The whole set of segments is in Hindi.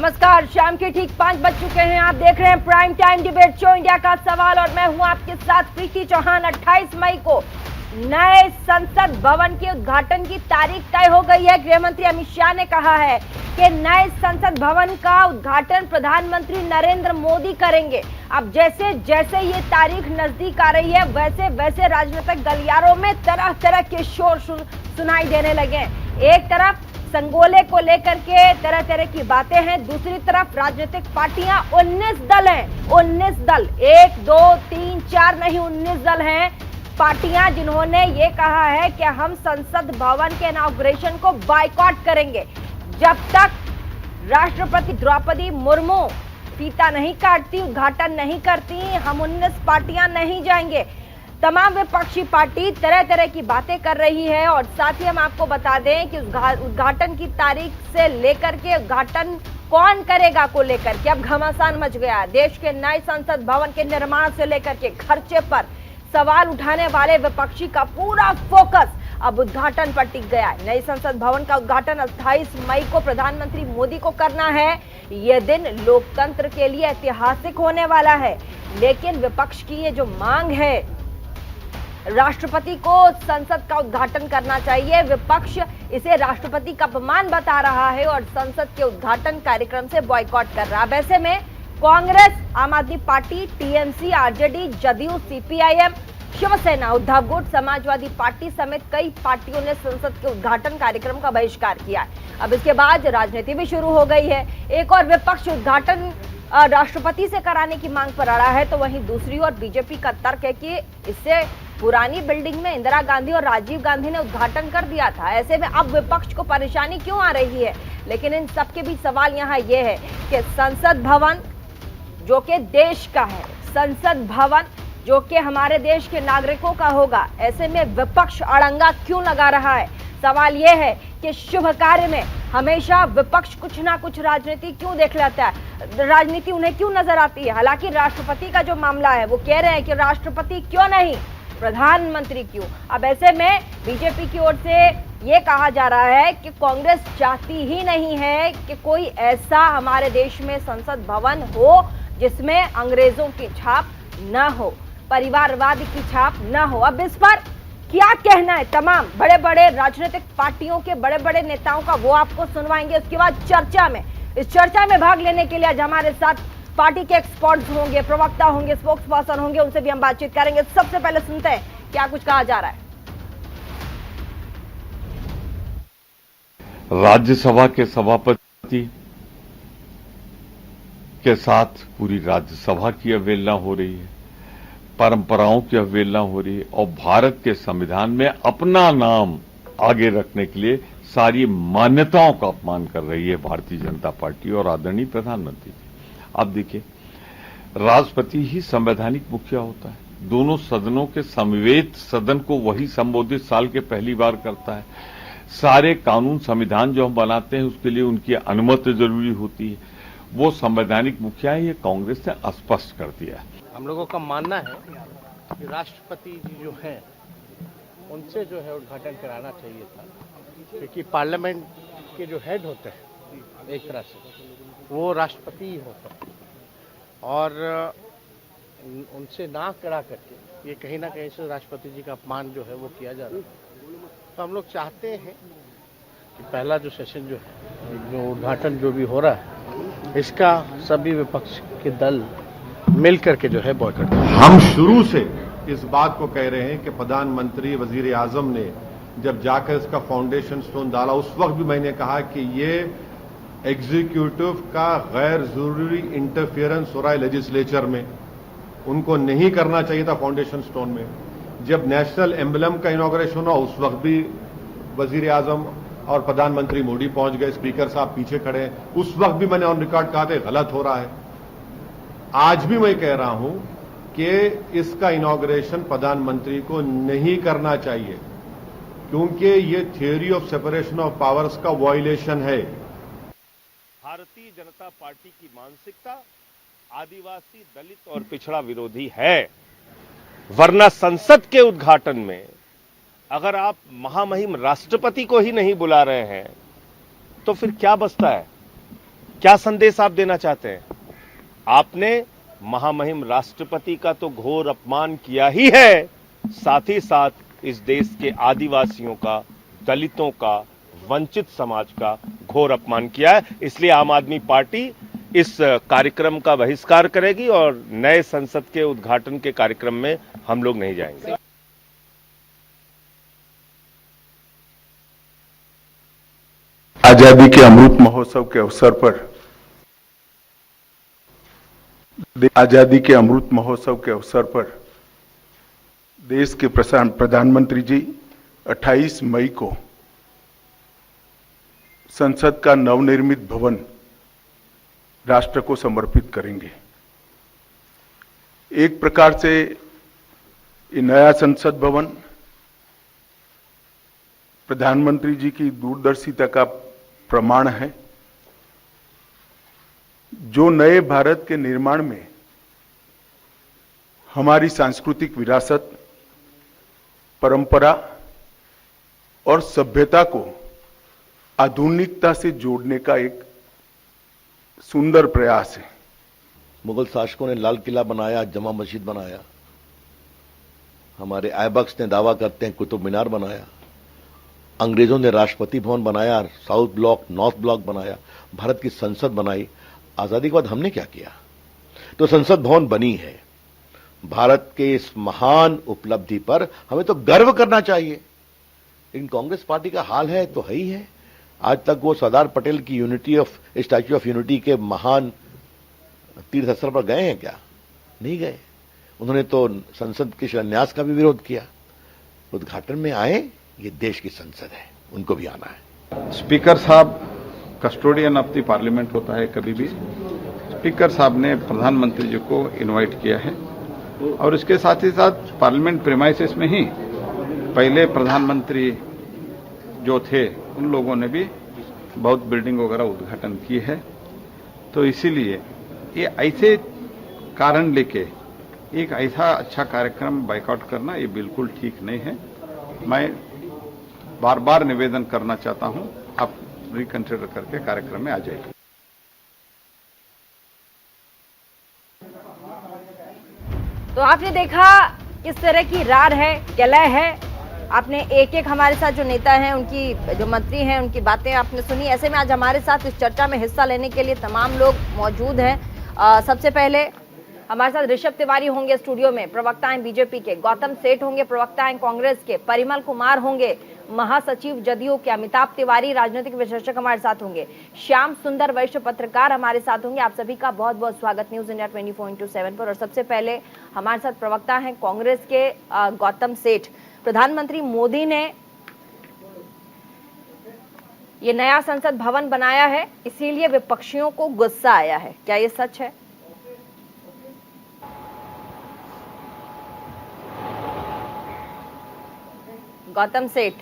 नमस्कार। शाम के ठीक 5 बज चुके हैं। आप देख रहे हैं prime time debate show India का सवाल और मैं हूं आपके साथ प्रीति चौहान। 28 मई को नए संसद भवन के उद्घाटन की तारीख तय हो गई है। गृह मंत्री अमित शाह ने कहा है कि नए संसद भवन का उद्घाटन प्रधानमंत्री नरेंद्र मोदी करेंगे। अब जैसे जैसे ये तारीख नजदीक आ रही है वैसे वैसे राजनीतिक गलियारों में तरह तरह के शोर सुनाई देने लगे। एक तरफ संगोले को लेकर के तरह तरह की बातें हैं, दूसरी तरफ राजनीतिक पार्टियां 19 दल हैं। 19 दल, 1 2 3 4 नहीं 19 दल हैं पार्टियां जिन्होंने ये कहा है कि हम संसद भवन के इनॉग्रेशन को बायकॉट करेंगे। जब तक राष्ट्रपति द्रौपदी मुर्मू फीता नहीं काटती, उद्घाटन नहीं करती, हम 19 पार्टियां नहीं जाएंगे। तमाम विपक्षी पार्टी तरह तरह की बातें कर रही है और साथ ही हम आपको बता दें कि उद्घाटन की तारीख से लेकर के उद्घाटन कौन करेगा को लेकर के अब घमासान मच गया। देश के नए संसद भवन के निर्माण से लेकर के खर्चे पर सवाल उठाने वाले विपक्षी का पूरा फोकस अब उद्घाटन पर टिक गया है। नई संसद भवन का उद्घाटन 28 मई को प्रधानमंत्री मोदी को करना है। यह दिन लोकतंत्र के लिए ऐतिहासिक होने वाला है, लेकिन विपक्ष की ये जो मांग है राष्ट्रपति को संसद का उद्घाटन करना चाहिए, विपक्ष इसे राष्ट्रपति का अपमान बता रहा है और संसद के उद्घाटन कार्यक्रम से बॉयकॉट कर रहा है। वैसे में Congress, Aam Aadmi Party, TMC, RJD, JDU, CPIM, Shivsena, Uddhav गुट, समाजवादी पार्टी समेत कई पार्टियों ने संसद के उद्घाटन कार्यक्रम का बहिष्कार किया है। अब इसके बाद राजनीति भी शुरू हो गई है। एक और विपक्ष उद्घाटन राष्ट्रपति से कराने की मांग पर अड़ा है, तो वहीं दूसरी ओर बीजेपी का तर्क है कि इससे पुरानी बिल्डिंग में इंदिरा गांधी और राजीव गांधी ने उद्घाटन कर दिया था। ऐसे में अब विपक्ष को परेशानी क्यों आ रही है? लेकिन इन सबके बीच सवाल यहाँ ये है कि संसद भवन जो कि देश का है, संसद भवन जो कि हमारे देश के नागरिकों का होगा, ऐसे में विपक्ष अड़ंगा क्यों लगा रहा है? सवाल यह है कि शुभ कार्य में हमेशा विपक्ष कुछ ना कुछ राजनीति क्यों देख लेता है, राजनीति उन्हें क्यों नजर आती है? हालांकि राष्ट्रपति का जो मामला है वो कह रहे हैं कि राष्ट्रपति क्यों नहीं, प्रधानमंत्री क्यों? अब ऐसे में बीजेपी की ओर से ये कहा जा रहा है कि कांग्रेस चाहती ही नहीं है कि कोई ऐसा हमारे देश में संसद भवन हो जिसमें अंग्रेजों की छाप न हो, परिवारवाद की छाप न हो। अब इस पर क्या कहना है तमाम बड़े बड़े राजनीतिक पार्टियों के बड़े बड़े नेताओं का, वो आपको सुनवाएंगे। उसके बाद चर्चा में, इस चर्चा में भाग लेने के लिए आज हमारे साथ पार्टी के एक्सपर्ट्स होंगे, प्रवक्ता होंगे, स्पोक्स पर्सन होंगे, उनसे भी हम बातचीत करेंगे। सबसे पहले सुनते हैं क्या कुछ कहा जा रहा है। राज्यसभा के सभापति के साथ पूरी राज्यसभा की अवहेलना हो रही है, परंपराओं की अवहेलना हो रही है और भारत के संविधान में अपना नाम आगे रखने के लिए सारी मान्यताओं का अपमान कर रही है भारतीय जनता पार्टी और आदरणीय प्रधानमंत्री जी। अब देखिए, राष्ट्रपति ही संवैधानिक मुखिया होता है। दोनों सदनों के समवेत सदन को वही संबोधित साल के पहली बार करता है। सारे कानून संविधान जो हम बनाते हैं उसके लिए उनकी अनुमति जरूरी होती है। वो संवैधानिक मुखिया है, ये कांग्रेस ने स्पष्ट कर दिया है। हम लोगों का मानना है कि राष्ट्रपति जी जो हैं उनसे जो है उद्घाटन कराना चाहिए था, क्योंकि पार्लियामेंट के जो हेड होते हैं एक तरह से वो राष्ट्रपति ही होते हैं और उनसे ना करा करके ये कहीं ना कहीं से राष्ट्रपति जी का अपमान जो है वो किया जा रहा है। तो हम लोग चाहते हैं कि पहला जो सेशन जो है, जो उद्घाटन जो भी हो रहा है, इसका सभी विपक्ष के दल मिल करके जो है बॉयकॉट। हम शुरू से इस बात को कह रहे हैं कि प्रधानमंत्री वजीर आजम ने जब जाकर इसका फाउंडेशन स्टोन डाला, उस वक्त भी मैंने कहा कि ये एग्जीक्यूटिव का गैर जरूरी इंटरफेरेंस हो रहा है लेजिस्लेचर में, उनको नहीं करना चाहिए था फाउंडेशन स्टोन में। जब नेशनल एम्बलम का इनॉग्रेशन हुआ उस वक्त भी वजीर आजम और प्रधानमंत्री मोदी पहुंच गए, स्पीकर साहब पीछे खड़े हैं, उस वक्त भी मैंने ऑन रिकॉर्ड कहा था गलत हो रहा है। आज भी मैं कह रहा हूं कि इसका इनॉग्रेशन प्रधानमंत्री को नहीं करना चाहिए, क्योंकि ये theory of separation of powers का वायलेशन है। भारतीय जनता पार्टी की मानसिकता आदिवासी, दलित और पिछड़ा विरोधी है, वरना संसद के उद्घाटन में अगर आप महामहिम राष्ट्रपति को ही नहीं बुला रहे हैं तो फिर क्या बचता है? क्या संदेश आप देना चाहते हैं? आपने महामहिम राष्ट्रपति का तो घोर अपमान किया ही है, साथ ही साथ इस देश के आदिवासियों का, दलितों का, वंचित समाज का घोर अपमान किया है। इसलिए आम आदमी पार्टी इस कार्यक्रम का बहिष्कार करेगी और नए संसद के उद्घाटन के कार्यक्रम में हम लोग नहीं जाएंगे। आजादी के अमृत महोत्सव के अवसर पर देश के प्रधानमंत्री जी 28 मई को संसद का नवनिर्मित भवन राष्ट्र को समर्पित करेंगे। एक प्रकार से ये नया संसद भवन प्रधानमंत्री जी की दूरदर्शिता का प्रमाण है, जो नए भारत के निर्माण में हमारी सांस्कृतिक विरासत, परंपरा और सभ्यता को आधुनिकता से जोड़ने का एक सुंदर प्रयास है। मुगल शासकों ने लाल किला बनाया, जमा मस्जिद बनाया, हमारे ऐबक्स ने दावा करते हैं कुतुब मीनार बनाया, अंग्रेजों ने राष्ट्रपति भवन बनाया, साउथ ब्लॉक, नॉर्थ ब्लॉक बनाया, भारत की संसद बनाई। आजादी के बाद हमने क्या किया? तो संसद भवन बनी है। भारत के इस महान उपलब्धि पर हमें तो गर्व करना चाहिए, लेकिन कांग्रेस पार्टी का हाल है तो है ही है। आज तक वो सरदार पटेल की स्टैच्यू ऑफ यूनिटी के महान तीर्थ स्थल पर गए हैं क्या? नहीं गए। उन्होंने तो संसद के शिलान्यास का भी विरोध किया। उद्घाटन में आए, ये देश की संसद है, उनको भी आना है। स्पीकर साहब कस्टोडियन ऑफ द पार्लियामेंट होता है। कभी भी स्पीकर साहब ने प्रधानमंत्री जी को इनवाइट किया है और इसके साथ ही साथ पार्लियामेंट प्रेमाइसेस में ही पहले प्रधानमंत्री जो थे उन लोगों ने भी बहुत बिल्डिंग वगैरह उद्घाटन की है। तो इसीलिए ये ऐसे कारण लेके एक ऐसा अच्छा कार्यक्रम बायकॉट करना ये बिल्कुल ठीक नहीं है। मैं बार बार निवेदन करना चाहता हूं, आप रिकंसिडर करके कार्यक्रम में आ जाइए। तो आपने देखा किस तरह की रार है, कलह है। आपने एक एक हमारे साथ जो नेता हैं, उनकी जो मंत्री हैं, उनकी बातें आपने सुनी। ऐसे में आज हमारे साथ इस चर्चा में हिस्सा लेने के लिए तमाम लोग मौजूद हैं। सबसे पहले हमारे साथ ऋषभ तिवारी होंगे स्टूडियो में, प्रवक्ता हैं बीजेपी के, गौतम सेठ होंगे, प्रवक्ता हैं कांग्रेस के, परिमल कुमार होंगे, महासचिव जदयू के, अमिताभ तिवारी राजनीतिक विश्लेषक हमारे साथ होंगे, श्याम सुंदर वरिष्ठ पत्रकार हमारे साथ होंगे। आप सभी का बहुत बहुत स्वागत न्यूज इंडिया 24/7 पर। और सबसे पहले हमारे साथ प्रवक्ता हैं कांग्रेस के गौतम सेठ। प्रधानमंत्री मोदी ने ये नया संसद भवन बनाया है, इसीलिए विपक्षियों को गुस्सा आया है, क्या ये सच है? गौतम सेठ,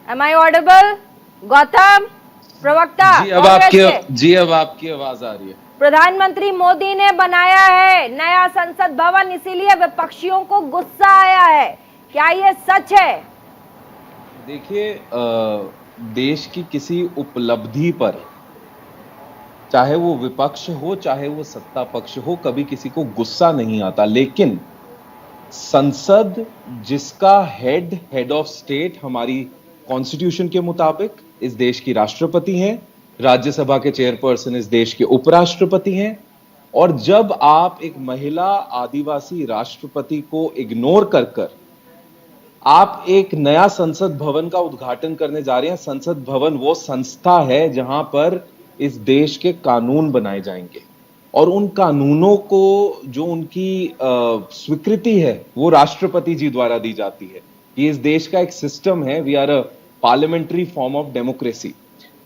एम आई ऑडिबल? गौतम, प्रवक्ता जी अब आपकी आवाज आ रही है। प्रधानमंत्री मोदी ने बनाया है नया संसद भवन, इसीलिए विपक्षियों को गुस्सा आया है, क्या ये सच है? देखिए, देश की किसी उपलब्धि पर चाहे वो विपक्ष हो चाहे वो सत्ता पक्ष हो, कभी किसी को गुस्सा नहीं आता। लेकिन संसद जिसका हेड ऑफ स्टेट हमारी कॉन्स्टिट्यूशन के मुताबिक इस देश की राष्ट्रपति हैं, राज्यसभा के चेयरपर्सन इस देश के उपराष्ट्रपति हैं, और जब आप एक महिला आदिवासी राष्ट्रपति को इग्नोर कर आप एक नया संसद भवन का उद्घाटन करने जा रहे हैं। संसद भवन वो संस्था है जहां पर इस देश के कानून बनाए जाएंगे, और उन कानूनों को जो उनकी स्वीकृति है वो राष्ट्रपति जी द्वारा दी जाती है। ये इस देश का एक सिस्टम है। We are a parliamentary form of democracy,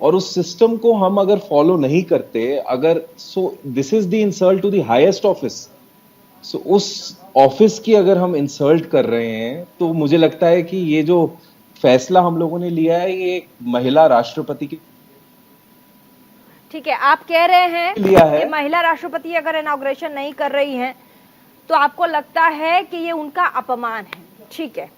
और उस सिस्टम को हम अगर फॉलो नहीं करते, this is the insult to the highest office. So उस ऑफिस की अगर हम इंसल्ट कर रहे हैं, तो मुझे लगता है कि ये जो फैसला हम लोगों ने लिया है, ये एक महिला राष्ट्रपति की, ठीक है, आप कह रहे हैं लिया है कि महिला राष्ट्रपति अगर इनॉग्रेशन नहीं कर रही हैं तो आपको लगता है कि ये उनका अपमान है, ठीक है।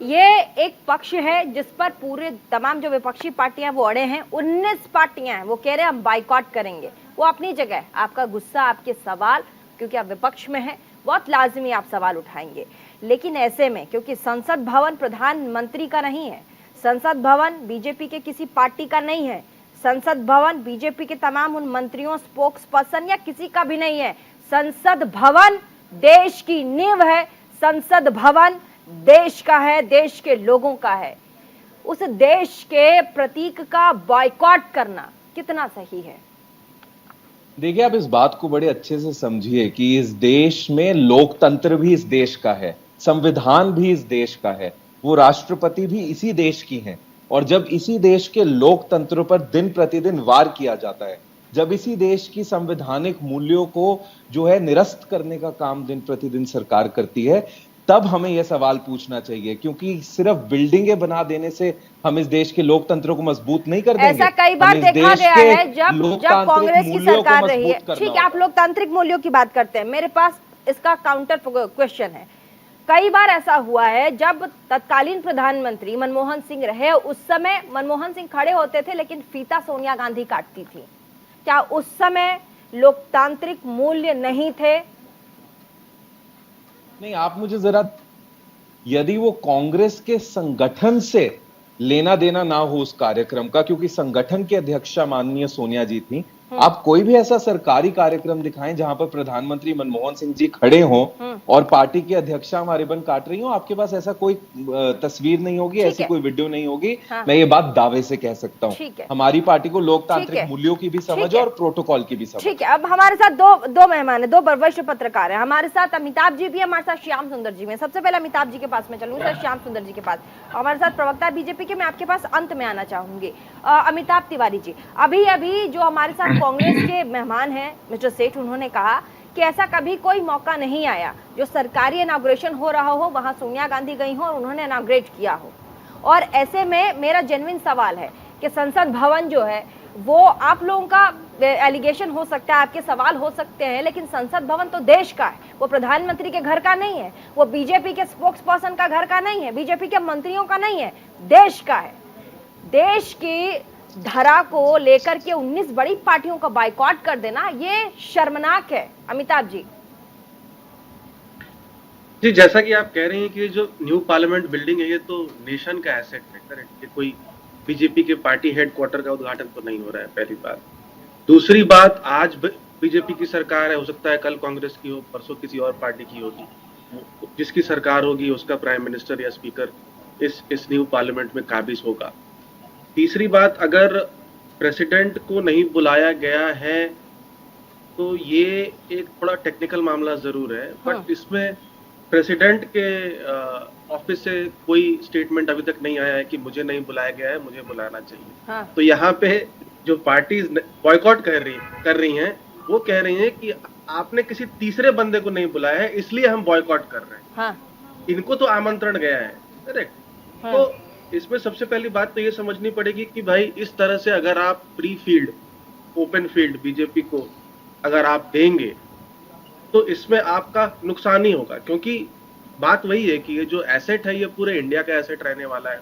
ये एक पक्ष है जिस पर पूरे तमाम जो विपक्षी पार्टियां वो अड़े हैं। 19 पार्टियां हैं वो कह रहे हैं हम बाइकॉट करेंगे। वो अपनी जगह है, आपका गुस्सा, आपके सवाल, क्योंकि आप विपक्ष में हैं, बहुत लाजमी आप सवाल उठाएंगे। लेकिन ऐसे में क्योंकि संसद भवन प्रधानमंत्री का नहीं है, संसद भवन बीजेपी के किसी पार्टी का नहीं है, संसद भवन बीजेपी के तमाम उन मंत्रियों, स्पोक्स पर्सन या किसी का भी नहीं है। संसद भवन देश की नींव है, संसद भवन देश का है, देश के लोगों का है। उस देश के प्रतीक का बॉयकॉट करना कितना सही है? देखिए, आप इस बात को बड़े अच्छे से समझिए कि इस देश में लोकतंत्र भी इस देश का है, संविधान भी इस देश का है, वो राष्ट्रपति भी इसी देश की हैं। और जब इसी देश के लोकतंत्र पर दिन प्रतिदिन वार किया जाता है, जब इसी देश की संवैधानिक मूल्यों को जो है निरस्त करने का काम दिन प्रतिदिन सरकार करती है, तब हमें यह सवाल पूछना चाहिए। क्योंकि सिर्फ बिल्डिंगें बना देने से हम इस देश के लोकतंत्र को मजबूत नहीं कर देंगे। ऐसा कई बार देखा गया है जब कांग्रेस की सरकार रही है। ठीक है, आप लोकतांत्रिक मूल्यों की बात करते हैं, मेरे पास इसका काउंटर क्वेश्चन है। कई बार ऐसा हुआ है जब तत्कालीन प्रधानमंत्री मनमोहन सिंह रहे, उस समय मनमोहन सिंह खड़े होते थे लेकिन फीता सोनिया गांधी काटती थी। क्या उस समय लोकतांत्रिक मूल्य नहीं थे? नहीं, आप मुझे जरा, यदि वो कांग्रेस के संगठन से लेना देना ना हो उस कार्यक्रम का, क्योंकि संगठन की अध्यक्षा माननीय सोनिया जी थी, आप कोई भी ऐसा सरकारी कार्यक्रम दिखाएं जहां पर प्रधानमंत्री मनमोहन सिंह जी खड़े हों और पार्टी की अध्यक्षा वहां रिबन काट रही हो, आपके पास ऐसा कोई तस्वीर नहीं होगी, ऐसी कोई वीडियो नहीं होगी। हाँ। मैं ये बात दावे से कह सकता हूँ। हमारी पार्टी को लोकतांत्रिक मूल्यों की भी समझ और प्रोटोकॉल की भी समझ। ठीक है, अब हमारे साथ दो मेहमान है, दो वरिष्ठ पत्रकार है हमारे साथ। अमिताभ जी भी हमारे साथ, श्याम सुंदर जी में। सबसे पहले अमिताभ जी के पास में चलूंगा, श्याम सुंदर जी के पास। हमारे साथ प्रवक्ता बीजेपी के, मैं आपके पास अंत में आना चाहूंगी। अमिताभ तिवारी जी, अभी जो हमारे साथ कांग्रेस के मेहमान हैं मिस्टर सेठ, उन्होंने कहा कि ऐसा कभी कोई मौका नहीं आया जो सरकारी इनॉग्रेशन हो रहा हो वहां सोनिया गांधी गई हो और उन्होंने इनॉग्रेट किया हो। और ऐसे में मेरा जेन्युइन सवाल है कि संसद भवन जो है वो आप लोगों का एलिगेशन हो सकता है, आपके सवाल हो सकते हैं, लेकिन संसद भवन तो देश का है, वो प्रधानमंत्री के घर का नहीं है, वो बीजेपी के स्पोक्स पर्सन का घर का नहीं है, बीजेपी के मंत्रियों का नहीं है, देश का है। देश की धरा को लेकर के 19 बड़ी पार्टियों का बाइकॉट कर देना, ये शर्मनाक है। अमिताभ जी जी, जैसा कि आप कह रहे हैं कि जो न्यू पार्लियामेंट बिल्डिंग है ये तो नेशन का एसेट है, करेक्ट, कि कोई बीजेपी के पार्टी हेडक्वार्टर का उद्घाटन तो नहीं हो रहा है, पहली बात। दूसरी बात, आज बीजेपी की सरकार है, हो सकता है कल कांग्रेस की हो, परसों किसी और पार्टी की होगी, जिसकी सरकार होगी उसका प्राइम मिनिस्टर या स्पीकर इस न्यू पार्लियामेंट में काबिज होगा। तीसरी बात, अगर प्रेसिडेंट को नहीं बुलाया गया है तो ये एक थोड़ा टेक्निकल मामला जरूर है, बट इसमें प्रेसिडेंट के ऑफिस से कोई स्टेटमेंट अभी तक नहीं आया है कि मुझे नहीं बुलाया गया है, मुझे बुलाना चाहिए। तो यहाँ पे जो पार्टीज बॉयकॉट कर रही हैं वो कह रही हैं कि आपने किसी तीसरे बंदे को नहीं बुलाया है इसलिए हम बॉयकॉट कर रहे हैं। इनको तो आमंत्रण गया है, करेक्ट। तो इसमें सबसे पहली बात तो ये समझनी पड़ेगी कि भाई इस तरह से अगर आप free field, open field BJP को अगर आप देंगे तो इसमें आपका नुकसान ही होगा, क्योंकि बात वही है कि ये जो एसेट है ये पूरे इंडिया का एसेट रहने वाला है।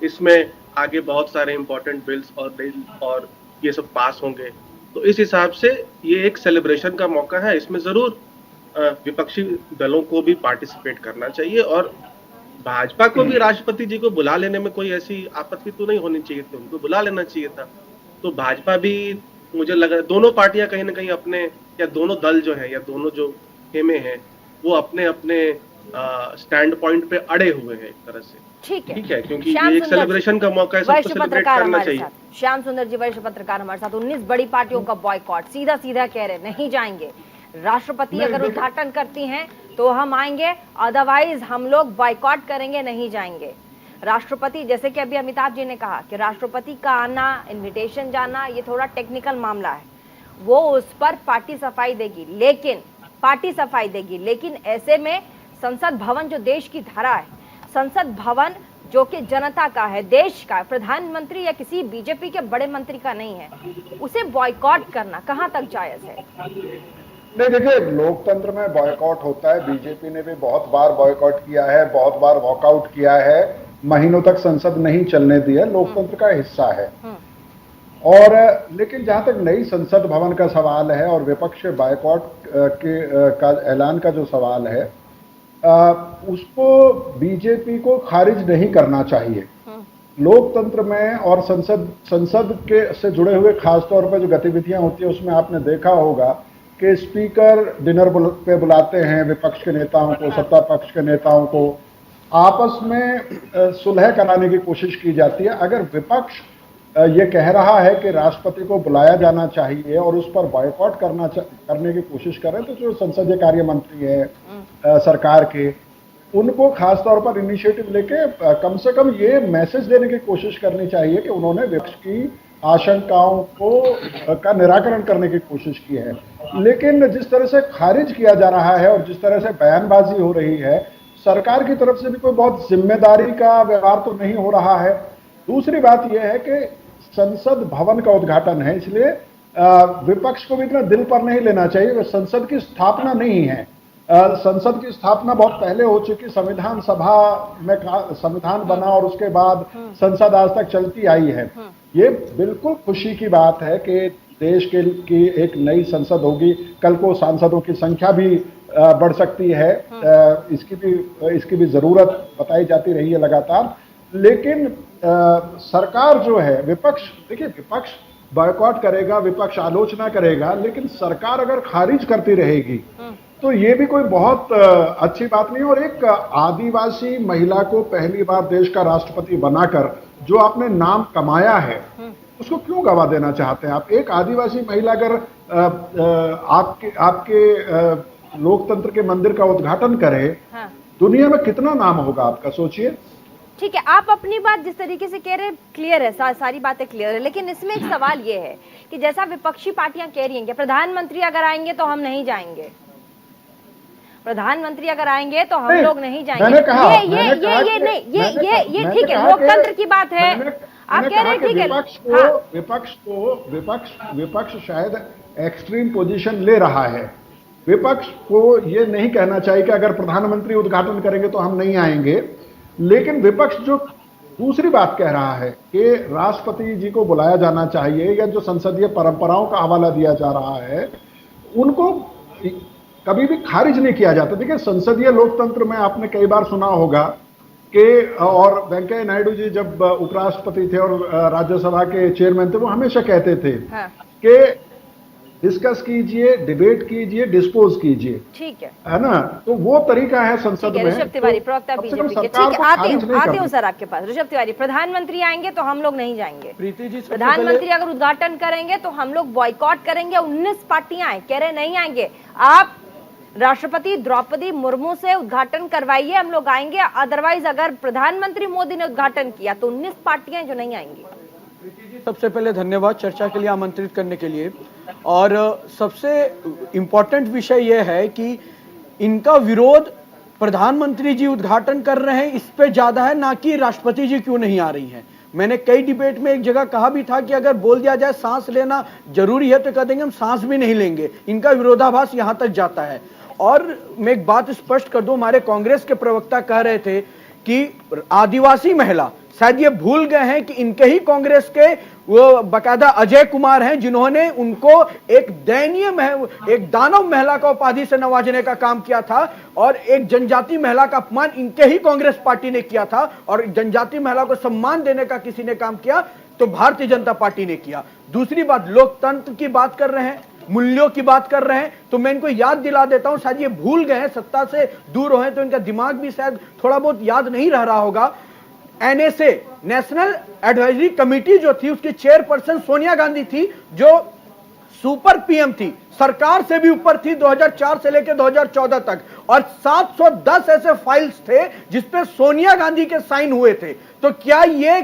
इसमें आगे बहुत सारे इंपॉर्टेंट बिल्स और ये सब पास होंगे, तो इस हिसाब से ये एक सेलिब्रेशन का मौका है। इसमें जरूर विपक्षी दलों को भी पार्टिसिपेट करना चाहिए और भाजपा को भी राष्ट्रपति जी को बुला लेने में कोई ऐसी आपत्ति तो नहीं होनी चाहिए थी, उनको बुला लेना चाहिए था। तो भाजपा भी, मुझे लग रहा है दोनों पार्टियां कहीं ना कहीं अपने, या दोनों दल जो है या दोनों जो खेमे हैं वो अपने अपने स्टैंड पॉइंट पे अड़े हुए हैं एक तरह से। ठीक है, क्योंकि ये एक सेलिब्रेशन का मौका है, सबको सेलिब्रेट करना चाहिए। श्याम सुंदर जी वरिष्ठ पत्रकार हमारे साथ। 19 बड़ी पार्टियों का बॉयकॉट, सीधा सीधा कह रहे नहीं जाएंगे। राष्ट्रपति अगर उद्घाटन करती हैं तो हम आएंगे, अदरवाइज हम लोग बॉयकॉट करेंगे, नहीं जाएंगे। राष्ट्रपति, जैसे कि अभी अमिताभ जी ने कहा कि राष्ट्रपति का आना, इनविटेशन जाना, ये थोड़ा टेक्निकल मामला है, वो उस पर पार्टी सफाई देगी, लेकिन ऐसे में संसद भवन जो देश की धरा है, संसद भवन जो कि जनता का है, देश का, प्रधानमंत्री या किसी बीजेपी के बड़े मंत्री का नहीं है, उसे बॉयकॉट करना कहां तक जायज है? नहीं, देखिए, लोकतंत्र में बॉयकॉट होता है। बीजेपी ने भी बहुत बार बॉयकॉट किया है, बहुत बार वॉकआउट किया है, महीनों तक संसद नहीं चलने दी है, लोकतंत्र का हिस्सा है। और लेकिन जहां तक नई संसद भवन का सवाल है और विपक्ष बॉयकॉट का ऐलान का जो सवाल है, उसको बीजेपी को खारिज नहीं करना चाहिए। लोकतंत्र में और संसद के से जुड़े हुए खासतौर पर जो गतिविधियां होती है उसमें आपने देखा होगा कि स्पीकर डिनर पे बुलाते हैं विपक्ष के नेताओं को, सत्ता पक्ष के नेताओं को, आपस में सुलह कराने की कोशिश की जाती है। अगर विपक्ष ये कह रहा है कि राष्ट्रपति को बुलाया जाना चाहिए और उस पर बॉयकॉट करने की कोशिश करें, तो जो संसदीय कार्य मंत्री है सरकार के, उनको खासतौर पर इनिशिएटिव लेके कम से कम ये मैसेज देने की कोशिश करनी चाहिए कि उन्होंने विपक्ष की आशंकाओं का निराकरण करने की कोशिश की है। लेकिन जिस तरह से खारिज किया जा रहा है और जिस तरह से बयानबाजी हो रही है, सरकार की तरफ से भी कोई बहुत जिम्मेदारी का व्यवहार तो नहीं हो रहा है। दूसरी बात यह है कि संसद भवन का उद्घाटन है, इसलिए विपक्ष को भी इतना दिल पर नहीं लेना चाहिए। संसद की स्थापना नहीं है, संसद की स्थापना बहुत पहले हो चुकी। संविधान सभा में संविधान बना और उसके बाद संसद आज तक चलती आई है। ये बिल्कुल खुशी की बात है कि देश की एक नई संसद होगी। कल को सांसदों की संख्या भी बढ़ सकती है, इसकी भी जरूरत बताई जाती रही है लगातार। लेकिन सरकार जो है, विपक्ष, देखिए, विपक्ष बॉयकॉट करेगा, विपक्ष आलोचना करेगा, लेकिन सरकार अगर खारिज करती रहेगी तो ये भी कोई बहुत अच्छी बात नहीं। और एक आदिवासी महिला को पहली बार देश का राष्ट्रपति बनाकर जो आपने नाम कमाया है, उसको क्यों गवा देना चाहते हैं आप? एक आदिवासी महिला अगर आपके लोकतंत्र के मंदिर का उद्घाटन करे, दुनिया में कितना नाम होगा आपका, सोचिए। ठीक है, आप अपनी बात जिस तरीके से कह रहे हैं क्लियर है, सारी बातें क्लियर है, लेकिन इसमें एक सवाल ये है कि जैसा विपक्षी पार्टियां कह रही हैं कि प्रधानमंत्री अगर आएंगे तो हम नहीं जाएंगे, प्रधानमंत्री अगर आएंगे तो हम लोग नहीं जाएंगे। ये ठीक है, लोकतंत्र की बात है, आप कह रहे हैं, ठीक है। विपक्ष शायद एक्सट्रीम पोजीशन ले रहा है। विपक्ष को ये नहीं कहना चाहिए कि अगर प्रधानमंत्री उद्घाटन करेंगे तो हम नहीं आएंगे, लेकिन विपक्ष जो दूसरी बात कह रहा है कि राष्ट्रपति जी को बुलाया जाना चाहिए, या जो संसदीय परंपराओं का हवाला दिया जा रहा है, उनको कभी भी खारिज नहीं किया जाता। देखिए, संसदीय लोकतंत्र में आपने कई बार सुना होगा कि, और वेंकैया नायडू जी जब उपराष्ट्रपति थे और राज्यसभा के चेयरमैन थे, वो हमेशा कहते थे कि डिस्कस कीजिए, डिबेट कीजिए, डिस्पोज कीजिए, ठीक है ना? तो वो तरीका है संसद में। ऋषभ तिवारी, प्रवक्ता बीजेपी के, ठीक है, आते हूँ सर आपके पास। ऋषभ तिवारी, प्रधानमंत्री आएंगे तो हम लोग नहीं जाएंगे, प्रीति जी, प्रधानमंत्री अगर उद्घाटन करेंगे तो हम लोग बॉयकॉट करेंगे। 19 पार्टियां कह रहे नहीं आएंगे, आप राष्ट्रपति द्रौपदी मुर्मू से उद्घाटन करवाइए, हम लोग आएंगे। अदरवाइज अगर प्रधानमंत्री मोदी ने उद्घाटन किया तो 19 पार्टियां जो नहीं आएंगी। सबसे पहले धन्यवाद चर्चा के लिए आमंत्रित करने के लिए। और सबसे इम्पोर्टेंट विषय यह है कि इनका विरोध प्रधानमंत्री जी उद्घाटन कर रहे हैं इस पे ज्यादा है, ना कि राष्ट्रपति जी क्यों नहीं आ रही हैं। मैंने कई डिबेट में एक जगह कहा भी था कि अगर बोल दिया जाए सांस लेना जरूरी है तो कह देंगे हम सांस भी नहीं लेंगे। इनका विरोधाभास यहां तक जाता है। और मैं एक बात स्पष्ट कर दूं, हमारे कांग्रेस के प्रवक्ता कह रहे थे कि आदिवासी महिला, शायद ये भूल गए हैं कि इनके ही कांग्रेस के वो बकायदा अजय कुमार हैं जिन्होंने उनको एक एक दानव महिला का उपाधि से नवाजने का काम किया था, और एक जनजाति महिला का अपमान इनके ही कांग्रेस पार्टी ने किया था। और जनजाति महिला को सम्मान देने का किसी ने काम किया तो भारतीय जनता पार्टी ने किया। दूसरी बात, लोकतंत्र की बात कर रहे हैं, मूल्यों की बात कर रहे हैं, तो मैं इनको याद दिला देता हूं, शायद ये भूल गए हैं, सत्ता से दूर हुए तो इनका दिमाग भी शायद थोड़ा बहुत याद नहीं रहा होगा। NSA, नेशनल एडवाइजरी कमेटी जो थी, उसकी चेयरपर्सन सोनिया गांधी थी, जो सुपर पीएम थी, सरकार से भी ऊपर थी 2004 से लेकर 2014 तक, और 710 ऐसे फाइल्स थे जिसपे सोनिया गांधी के साइन हुए थे। तो क्या ये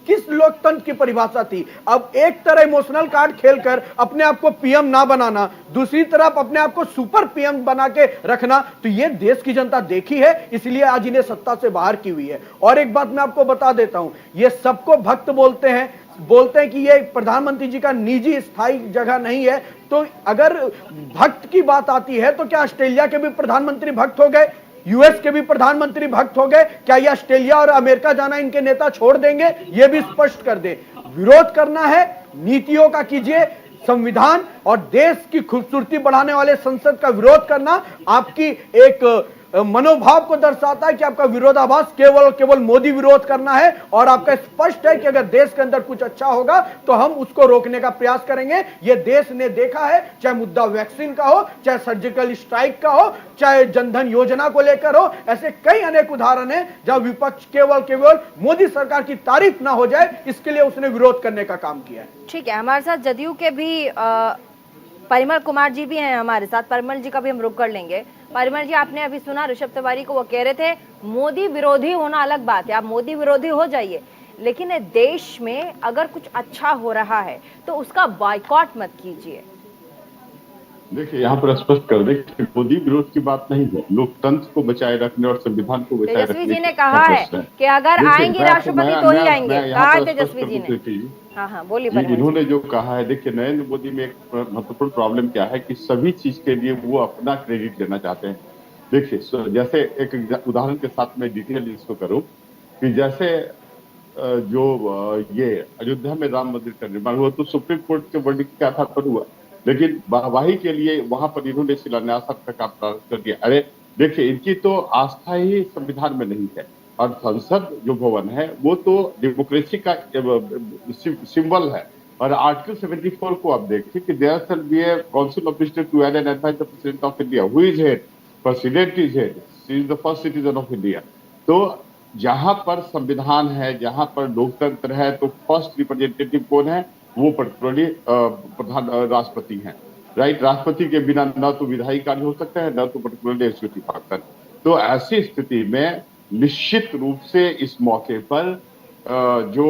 किस लोकतंत्र की परिभाषा थी? अब एक तरह इमोशनल कार्ड खेलकर अपने आप को पीएम ना बनाना, दूसरी तरफ अपने आप को सुपर पीएम बना के रखना, तो ये देश की जनता देखी है, इसलिए आज इन्हें सत्ता से बाहर की हुई है। और एक बात मैं आपको बता देता हूं, ये सबको भक्त बोलते हैं, बोलते हैं कि ये प्रधानमंत्री जी का निजी स्थायी जगह नहीं है, तो अगर भक्त की बात आती है तो क्या ऑस्ट्रेलिया के भी प्रधानमंत्री भक्त हो गए, यूएस के भी प्रधानमंत्री भक्त हो गए? क्या ये ऑस्ट्रेलिया और अमेरिका जाना इनके नेता छोड़ देंगे? ये भी स्पष्ट कर दे। विरोध करना है, नीतियों का कीजिए, संविधान और देश की खूबसूरती बढ़ाने वाले संसद का विरोध करना आपकी एक मनोभाव को दर्शाता है कि आपका विरोधाभास केवल और केवल मोदी विरोध करना है, और आपका स्पष्ट है कि अगर देश के अंदर कुछ अच्छा होगा तो हम उसको रोकने का प्रयास करेंगे। यह देश ने देखा है, चाहे मुद्दा वैक्सीन का हो, चाहे सर्जिकल स्ट्राइक का हो, चाहे जनधन योजना को लेकर हो, ऐसे कई अनेक उदाहरण हैं जहां विपक्ष केवल मोदी सरकार की तारीफ ना हो जाए, इसके लिए उसने विरोध करने का काम किया है। ठीक है, हमारे साथ जदयू के भी परिमल कुमार जी भी हैं हमारे साथ। परिमल जी का भी हम रुक कर लेंगे। परिमल जी, आपने अभी सुना ऋषभ तिवारी को, वो कह रहे थे मोदी विरोधी होना अलग बात है, आप मोदी विरोधी हो जाइए, लेकिन देश में अगर कुछ अच्छा हो रहा है तो उसका बायकॉट मत कीजिए। देखिए, यहाँ पर स्पष्ट कर दें कि मोदी विरोध की बात नहीं है, लोकतंत्र को बचाए रखने और संविधान को बचाए रखने। तेजस्वी जी ने कहा है कि अगर आएंगे राष्ट्रपति तो ही आएंगे, कहा तेजस्वी जी ने। हाँ, बोलिए। इन्होंने जो कहा है, देखिए नरेंद्र मोदी में एक महत्वपूर्ण प्रॉब्लम क्या है कि सभी चीज के लिए वो अपना क्रेडिट लेना चाहते हैं। देखिए, जैसे एक उदाहरण के साथ मैं डिटेल इसको करूं कि जैसे जो ये अयोध्या में राम मंदिर का निर्माण हुआ तो सुप्रीम कोर्ट के वर्डिक्ट के आधार पर हुआ, लेकिन वाहवाही के लिए वहां पर इन्होंने शिलान्यास का काम कर दिया। अरे देखिए, इनकी तो आस्था ही संविधान में नहीं है, और संसद जो भवन है वो तो डेमोक्रेसी का सिंबल है। और आर्टिकल 74 को आप देखिए कि there shall be a council of ministers to aid and advise the president of India, who is head, president is head, she is the first citizen of India. तो जहां पर संविधान है, जहां पर लोकतंत्र है, तो फर्स्ट रिप्रेजेंटेटिव कौन है? वो पर्टिकुलरली प्रधान राष्ट्रपति हैं, राइट। राष्ट्रपति के बिना न तो विधायी कार्य हो सकता है, न तो पर्टिकुलरली एग्जीक्यूटिव फंक्शन। तो ऐसी स्थिति में निश्चित रूप से इस मौके पर जो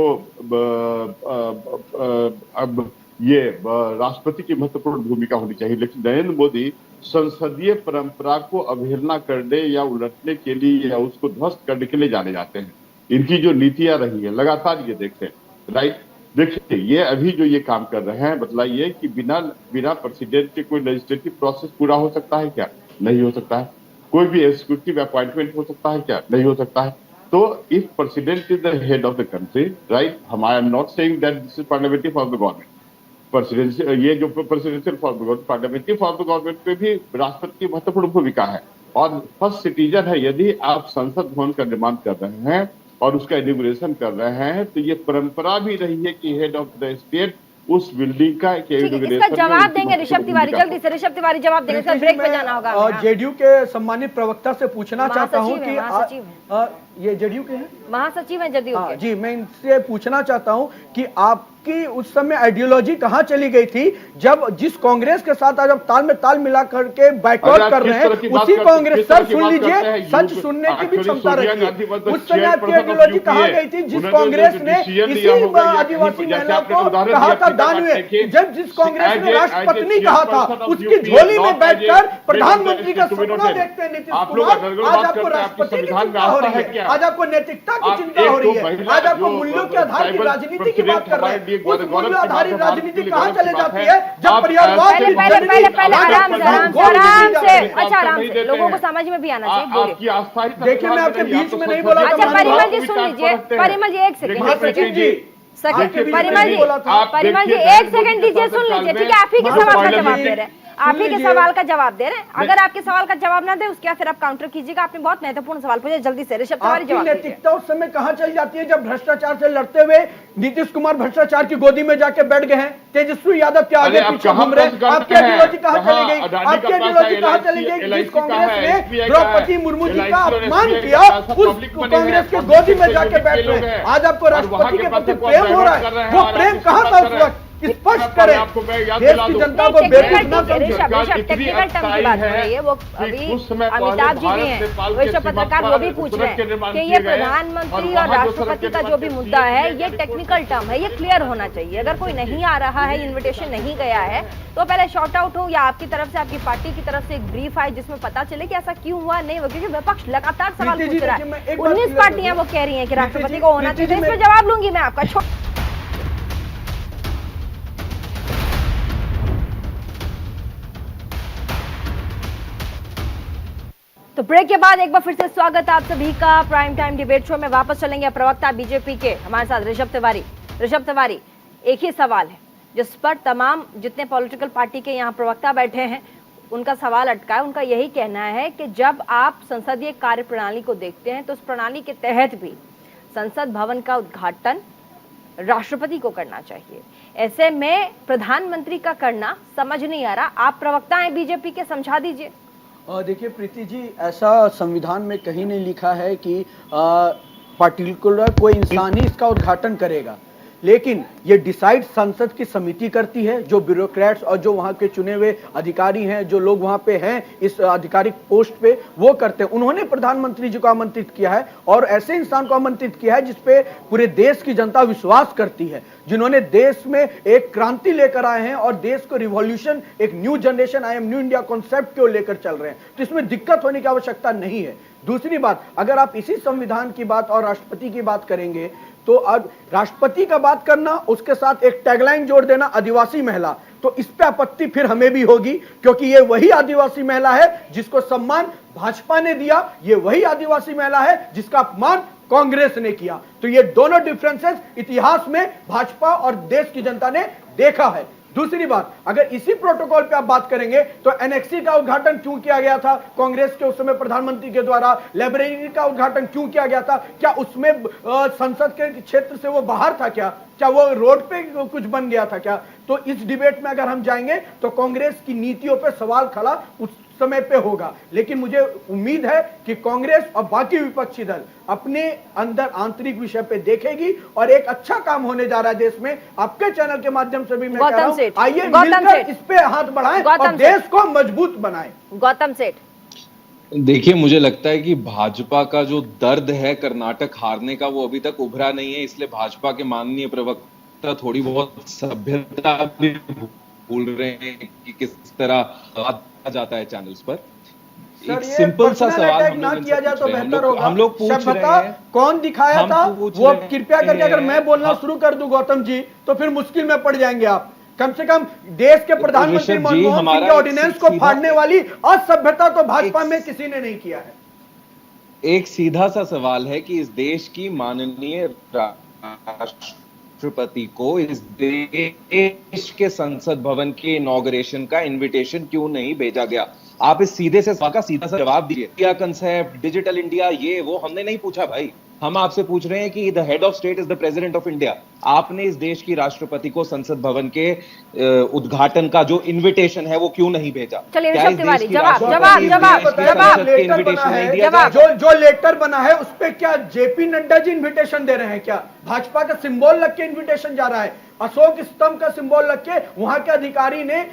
अब ये राष्ट्रपति की महत्वपूर्ण भूमिका होनी चाहिए, लेकिन नरेंद्र मोदी संसदीय परंपरा को अवहेलना करने या उलटने के लिए या उसको ध्वस्त करने के लिए जाने जाते हैं। इनकी जो नीतियां रही है लगातार ये देखें, राइट। देखिए, ये अभी जो ये काम कर रहे हैं, बतलाइए कि बिना प्रेसिडेंट के कोई लेजिस्लेटिव प्रोसेस पूरा हो सकता है क्या? नहीं हो सकता है। कोई भी एग्जीक्यूटिव अपॉइंटमेंट हो सकता है क्या? नहीं हो सकता है। तो if president is the head of the country, right, I am not saying that this is parliamentary form of the government, presidential ये जो presidential form of the government, parliamentary form of the government पे भी राष्ट्रपति की महत्वपूर्ण भूमिका है। और फर्स्ट सिटीजन है, यदि आप संसद भवन का निर्माण कर रहे हैं और उसका इनॉग्रेशन कर रहे हैं, तो ये परंपरा भी रही है कि हेड ऑफ द स्टेट उस बिल्डिंग का इसका जवाब देंगे ऋषभ तिवारी। जल्दी से ऋषभ तिवारी जवाब देंगे, सर ब्रेक पे जाना होगा। जेडीयू के सम्मानित प्रवक्ता से पूछना चाहता हूं कि ये जेडीयू के हैं, महासचिव हैं जदयू के। जी, मैं इनसे पूछना चाहता हूं कि आपकी उस समय आइडियोलॉजी कहां चली गई थी जब जिस कांग्रेस के साथ आज आप ताल में ताल मिला करके बाइकआउट कर रहे हैं, उसी कांग्रेस, सर सुन लीजिए, सच सुनने की भी क्षमता रखिए। उस समय आपकी आइडियोलॉजी कहां गई थी जिस कांग्रेस ने इसी आदिवासी महिला को कहा था दानवे, जब जिस कांग्रेस ने राष्ट्रपति कहा था, उसकी झोली में बैठकर प्रधानमंत्री का सपना देखते हैं नीतीश कुमार, आज आपको राष्ट्रपति की चिंता हो रही है, आज आपको नैतिकता की चिंता हो रही है, आज आपको मूल्यों के आधार की राजनीति की बात कर रहे हैं। उस मूल्य आधारित राजनीति कहां चले जाती है जब परिवारवाद पहले आराम से अच्छा आराम से लोगों को समझ में भी आना चाहिए। देखिए, मैं आपके बीच में नहीं बोला। अच्छा परिमल जी सुन लीजिए, परिमल जी एक सेकंड, परिमल जी एक सेकंड दीजिए, सुन लीजिए, ठीक है। आप ही के सवाल का जवाब दे रहे हैं, आप ही के सवाल का जवाब दे रहे हैं। अगर आपके सवाल का जवाब ना दे उसके फिर आप काउंटर कीजिएगा। आपने बहुत महत्वपूर्ण सवाल पूछा, जल्दी से ऋषभ तिवारी जवाब दीजिए। नैतिकता उस समय कहां चल जाती है जब भ्रष्टाचार से लड़ते हुए नीतीश कुमार भ्रष्टाचार की गोदी में जाके बैठ गए हैं, तेजस्वी यादव के आगे पीछे घूम रहे हैं। आपकी आइडियोलॉजी कहां चली गई? आपकी आइडियोलॉजी कहां चली गई? जिस कांग्रेस ने द्रौपदी मुर्मू जी का अपमान किया, उस कांग्रेस के गोदी में जाके बैठ रहे हैं। आज आपको राष्ट्रपति के प्रति प्रेम हो रहा है, वो प्रेम कहां था उस वक्त? स्पष्ट करें, देश की जनता को बेवकूफ न समझें। टेक्निकल टर्म की बात हो रही है, वो अभी अमिताभ जी भी हैं, वैश्य पत्रकार, वो भी पूछ रहे हैं कि ये प्रधानमंत्री और राष्ट्रपति का जो भी मुद्दा है ये टेक्निकल टर्म है, ये क्लियर होना चाहिए। अगर कोई नहीं आ रहा है, इन्विटेशन नहीं गया है, तो पहले शॉर्ट आउट हो या आपकी तरफ से, आपकी पार्टी की तरफ से एक ब्रीफ आए जिसमें पता चले कि ऐसा क्यों हुआ, नहीं हुआ। क्योंकि विपक्ष लगातार सवाल पूछ रहा है, 19 पार्टियां वो कह रही है कि राष्ट्रपति को होना चाहिए। इस पर जवाब लूंगी मैं आपका। तो ब्रेक के बाद एक बार फिर से स्वागत आप सभी का प्राइम टाइम डिबेट शो में। वापस चलेंगे प्रवक्ता बीजेपी के हमारे साथ ऋषभ तिवारी। ऋषभ तिवारी, एक ही सवाल है जिस पर तमाम जितने पॉलिटिकल पार्टी के यहाँ प्रवक्ता बैठे हैं उनका सवाल अटका है। उनका यही कहना है कि जब आप संसदीय कार्य प्रणाली को देखते हैं तो उस प्रणाली के तहत भी संसद भवन का उद्घाटन राष्ट्रपति को करना चाहिए। ऐसे में प्रधानमंत्री का करना समझ नहीं आ रहा। आप प्रवक्ता हैं बीजेपी के, समझा दीजिए। देखिए प्रीति जी, ऐसा संविधान में कहीं नहीं लिखा है कि पार्टिकुलर कोई इंसान ही इसका उद्घाटन करेगा, लेकिन ये डिसाइड संसद की समिति करती है, जो ब्यूरोक्रेट्स और जो वहां के चुने हुए अधिकारी हैं, जो लोग वहां पे हैं इस आधिकारिक पोस्ट पे, वो करते हैं। उन्होंने प्रधानमंत्री जी को आमंत्रित किया है और ऐसे इंसान को आमंत्रित किया है जिसपे पूरे देश की जनता विश्वास करती है, जिन्होंने देश में एक क्रांति लेकर आए हैं और देश को रिवॉल्यूशन, एक new generation, I am new India concept को लेकर चल रहे हैं। तो इसमें दिक्कत होने की आवश्यकता नहीं है। दूसरी बात, अगर आप इसी संविधान की बात और राष्ट्रपति की बात करेंगे तो अब राष्ट्रपति का बात करना, उसके साथ एक टैगलाइन जोड़ देना आदिवासी महिला, तो इस पे आपत्ति फिर हमें भी होगी, क्योंकि ये वही आदिवासी महिला है जिसको सम्मान भाजपा ने दिया, ये वही आदिवासी महिला है जिसका अपमान कांग्रेस ने किया। तो ये दोनों डिफरेंसेस इतिहास में भाजपा और देश की जनता ने देखा है। दूसरी बात, अगर इसी प्रोटोकॉल पे आप बात करेंगे तो एनएक्सी का उद्घाटन क्यों किया गया था कांग्रेस के उस समय प्रधानमंत्री के द्वारा? लाइब्रेरी का उद्घाटन क्यों किया गया था? क्या उसमें संसद के क्षेत्र से वो बाहर था क्या वो रोड पे कुछ बन गया था क्या? तो इस डिबेट में अगर हम जाएंगे तो कांग्रेस की नीतियों पे सवाल खड़ा उस समय पे होगा। लेकिन मुझे उम्मीद है कि कांग्रेस और बाकी विपक्षी दल अपने अंदर आंतरिक विषय पे देखेगी और एक अच्छा काम होने जा रहा है देश में। आपके चैनल के माध्यम से भी मैं कह रहा हूं, आइए मिलकर इस पे हाथ बढ़ाएं और देश को मजबूत बनाएं। गौतम सेठ, देखिए, मुझे लगता है कि भाजपा का जो दर्द है कर्नाटक हारने का, वो अभी तक उभरा नहीं है। इसलिए भाजपा के माननीय प्रवक्ता थोड़ी बहुत सभ्यता भी भूल रहे हैं कि किस तरह जाता है चैनल्स पर। एक सिंपल सा सवाल ना किया जाए तो बेहतर होगा। हम लोग पूछ रहे हैं कौन दिखाया था वो, कृपया करके अगर मैं बोलना शुरू कर दूं गौतम जी तो फिर मुश्किल में पड़ जाएंगे आप। कम से कम देश के प्रधानमंत्री मनमोहन सिंह के ऑर्डिनेंस को फाड़ने वाली असभ्यता तो भाजपा में किसी ने नहीं किया है। एक सीधा सा सवाल है कि इस देश की माननीय राष्ट्रपति को इस देश के संसद भवन के इनॉग्रेशन का इनविटेशन क्यों नहीं भेजा गया? आप इस सीधे से सवाल का सीधा सा जवाब दीजिए। इंडिया कंसेप्ट, डिजिटल इंडिया, ये वो हमने नहीं पूछा भाई। हम आपसे पूछ रहे हैं कि the head of state is the president of India. आपने इस देश की राष्ट्रपति को संसद भवन के उद्घाटन का जो इनविटेशन है वो क्यों नहीं भेजा? चलिए ऋषभ तिवारी, जो लेटर बना है उस पे क्या जेपी नड्डा जी इन्विटेशन दे रहे हैं? क्या भाजपा का सिंबल लग के इन्विटेशन जा रहा है? अशोक स्तंभ का सिंबल लग के वहां के अधिकारी ने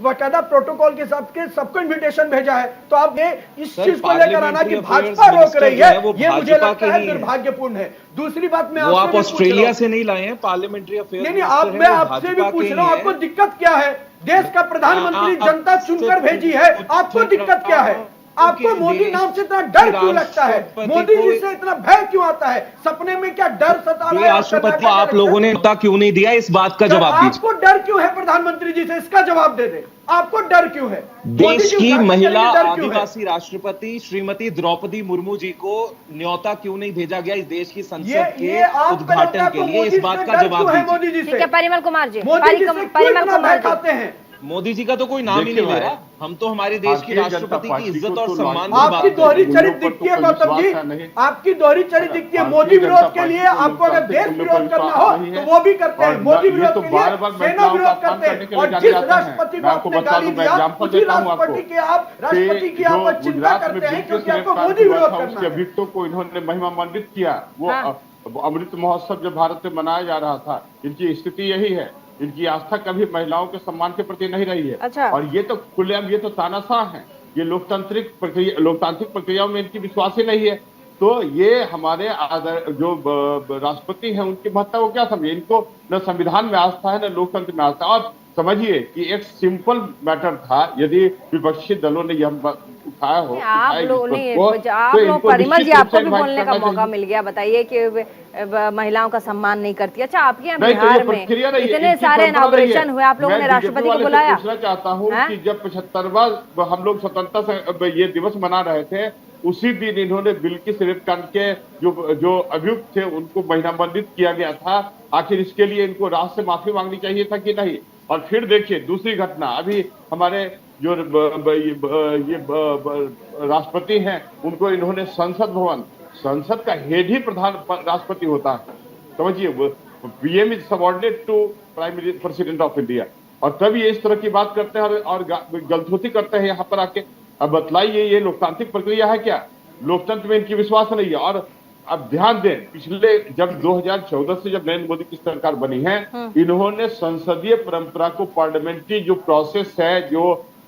बकायदा प्रोटोकॉल के हिसाब से सबको इन्विटेशन भेजा है। तो आप ये इस चीज को लेकर आना कि भाजपा रोक रही है, ये मुझे लगता है दुर्भाग्यपूर्ण है। दूसरी बात, मैं आप ऑस्ट्रेलिया से नहीं लाए हैं, पार्लियामेंट्री अफेयर। नहीं, आप मैं आपसे भी पूछ रहा हूं, आपको दिक्कत क्या है? देश का प्रधानमंत्री जनता चुनकर भेजी है, आपको दिक्कत क्या है? आपको मोदी नाम से इतना डर क्यों लगता है? मोदी जी से इतना भय क्यों आता है? सपने में क्या डर सता रहा है? राष्ट्रपति आप लोगों ने क्यों नहीं दिया? इस बात का जवाब दीजिए। आपको डर क्यों है प्रधानमंत्री जी से? इसका जवाब दे दे। आपको डर क्यों है? देश की महिला आदिवासी राष्ट्रपति श्रीमती द्रौपदी मुर्मू जी को न्योता क्यों नहीं भेजा गया इस देश की संसद के उद्घाटन के लिए? इस बात का जवाब दीजिए। मोदी जी से परिमल कुमार जी, परिमल कुमार खाते हैं। मोदी जी का तो कोई नाम ही नहीं ले रहा। हम तो हमारे देश की राष्ट्रपति की इज्जत और सम्मान आपकी दोहरी चरित्र दिखती है गौतम जी, आपकी दोहरी चरित्र दिखती है। मोदी विरोध के लिए आपको अगर देश विरोध करना हो तो वो भी करते हैं। मोदी विरोध के लिए सेना विरोध करते हैं। और जिस राष्ट्रपति को आपने गाली दिया उसी राष्ट्रपति की आप चिंता करते हैं क्योंकि आपको मोदी विरोध करना है। अभियुक्तों को इन्होंने महिमा मंडित किया। वो अमृत महोत्सव जब भारत में मनाया जा रहा था, इनकी स्थिति यही है। इनकी आस्था कभी महिलाओं के सम्मान के प्रति नहीं रही है। अच्छा। और ये तो खुलेआम, ये तो तानाशाह है। ये लोकतांत्रिक प्रक्रियाओं में इनकी विश्वास ही नहीं है। तो ये हमारे जो राष्ट्रपति हैं उनकी महत्ता को क्या समझे? इनको न संविधान में आस्था है, न लोकतंत्र में आस्था। और समझिए कि एक सिंपल मैटर था, यदि विपक्षी दलों ने यह उठाया हो, आप लोग परिमल जी, आपको भी बोलने का मौका मिल गया। बताइए कि महिलाओं का सम्मान नहीं करती। अच्छा, आपके यहाँ बिहार में इतने सारे इनॉग्रेशन हुए, आप लोगों ने राष्ट्रपति को बुलाया? पूछना चाहता हूँ कि जब 75वां हम लोग स्वतंत्रता से ये दिवस मना रहे थे, उसी दिन इन्होंने बिल्किस रेप-कांड के जो अभियुक्त थे उनको महिलामंडित किया गया था। आखिर इसके लिए इनको राष्ट्र से माफी मांगनी चाहिए था कि नहीं? और फिर देखिए दूसरी घटना, अभी हमारे जो ये राष्ट्रपति हैं उनको इन्होंने संसद का हेड ही प्रधान राष्ट्रपति होता है, समझिए। PM is subordinate to prime president of India, और तब ये इस तरह की बात करते हैं और गलथोती करते हैं यहाँ पर आके। अब बतलाइए, ये लोकतांत्रिक प्रक्रिया है क्या? लोकतंत्र में इनकी विश्वास नहीं है। और अब ध्यान दें, पिछले जब 2014 से जब नरेंद्र मोदी की सरकार बनी है, इन्होंने संसदीय परंपरा को, पार्लियामेंट्री जो प्रोसेस है, जो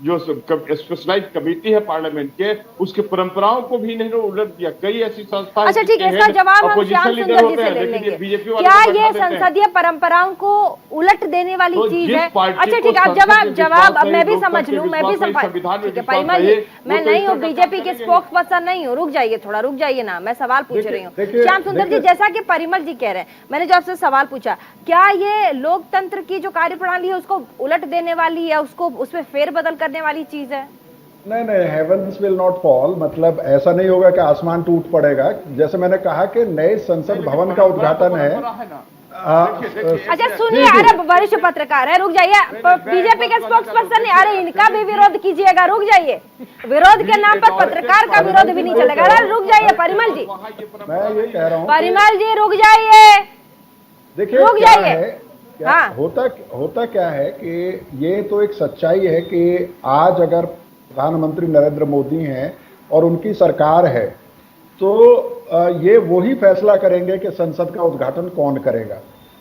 स्पेशलाइज्ड कमेटी है पार्लियामेंट के, उसकी परंपराओं को भी इन्होंने उलट दिया। कई ऐसी संस्थाएं, अच्छा ठीक है, इसका जवाब हम श्याम सुंदर जी से ले लेंगे। क्या ये संसदीय परंपराओं को उलट देने वाली चीज है? अच्छा ठीक है, आप जवाब अब मैं भी समझ लूं, मैं भी समझ। ठीक है परिमल जी, मैं नहीं हूँ बीजेपी के स्पोक्स पर्सन नहीं हूँ, रुक जाइए थोड़ा, रुक जाइए ना, मैं सवाल पूछ रही हूँ। श्याम सुंदर जी, जैसा कि परिमल जी कह रहे हैं, मैंने जो आपसे सवाल पूछा, क्या ये लोकतंत्र की जो कार्यप्रणाली है उसको उलट देने वाली है, उसको उसमें फेरबदल करने वाली चीज है? नहीं, हेवंस विल नॉट फॉल, मतलब ऐसा नहीं होगा कि आसमान टूट पड़ेगा। जैसे मैंने कहा कि नए संसद भवन का उद्घाटन है। अच्छा सुनिए, अरे वरिष्ठ पत्रकार है, रुक जाइए, बीजेपी के स्पोक्स पर्सन है, अरे इनका भी विरोध कीजिएगा, रुक जाइए। विरोध के नाम पर पत्रकार का विरोध भी नहीं चलेगा। अरे रुक जाइए परिमल जी, मैं ये कह रहा हूँ परिमल जी रुक जाइए, देखिए रुक जाइए। हाँ। होता क्या है कि ये तो एक सच्चाई है कि आज अगर प्रधानमंत्री नरेंद्र मोदी हैं और उनकी सरकार है, तो ये वही फैसला करेंगे कि संसद का उद्घाटन कौन करेगा।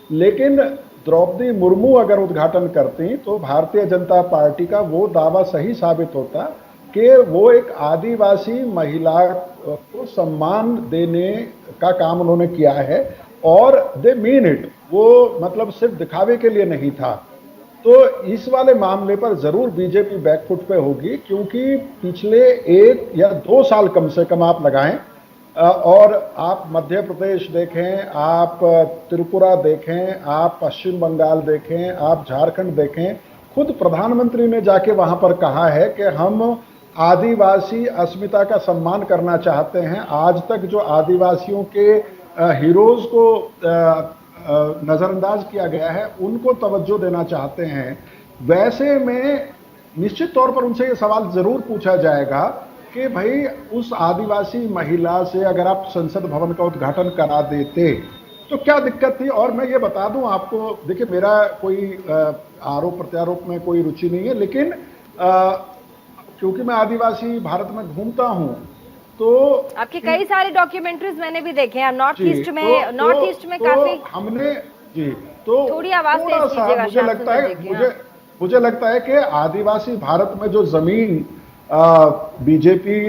लेकिन द्रौपदी मुर्मू अगर उद्घाटन करती तो भारतीय जनता पार्टी का वो दावा सही साबित होता कि वो एक आदिवासी महिला को सम्मान देने का काम उन्होंने किया है, और दे मीन इट। वो मतलब सिर्फ दिखावे के लिए नहीं था। तो इस वाले मामले पर जरूर बीजेपी बैकफुट पे होगी, क्योंकि पिछले 1 या 2 साल कम से कम आप लगाएं, और आप मध्य प्रदेश देखें, आप त्रिपुरा देखें, आप पश्चिम बंगाल देखें, आप झारखंड देखें, खुद प्रधानमंत्री ने जाके वहां पर कहा है कि हम आदिवासी अस्मिता का सम्मान करना चाहते हैं। आज तक जो आदिवासियों के हीरोज को नजरअंदाज किया गया है, उनको तवज्जो देना चाहते हैं। वैसे में निश्चित तौर पर उनसे ये सवाल जरूर पूछा जाएगा कि भाई उस आदिवासी महिला से अगर आप संसद भवन का उद्घाटन करा देते तो क्या दिक्कत थी। और मैं ये बता दूं आपको, देखिए मेरा कोई आरोप प्रत्यारोप में कोई रुचि नहीं है, लेकिन क्योंकि मैं आदिवासी भारत में घूमता हूं, तो आपके कई सारे डॉक्यूमेंट्रीज मैंने भी देखे हैं नॉर्थ ईस्ट में काफी हमने जी, तो थोड़ी आवाज तेज कीजिएगा। मुझे लगता है कि आदिवासी भारत में जो जमीन बीजेपी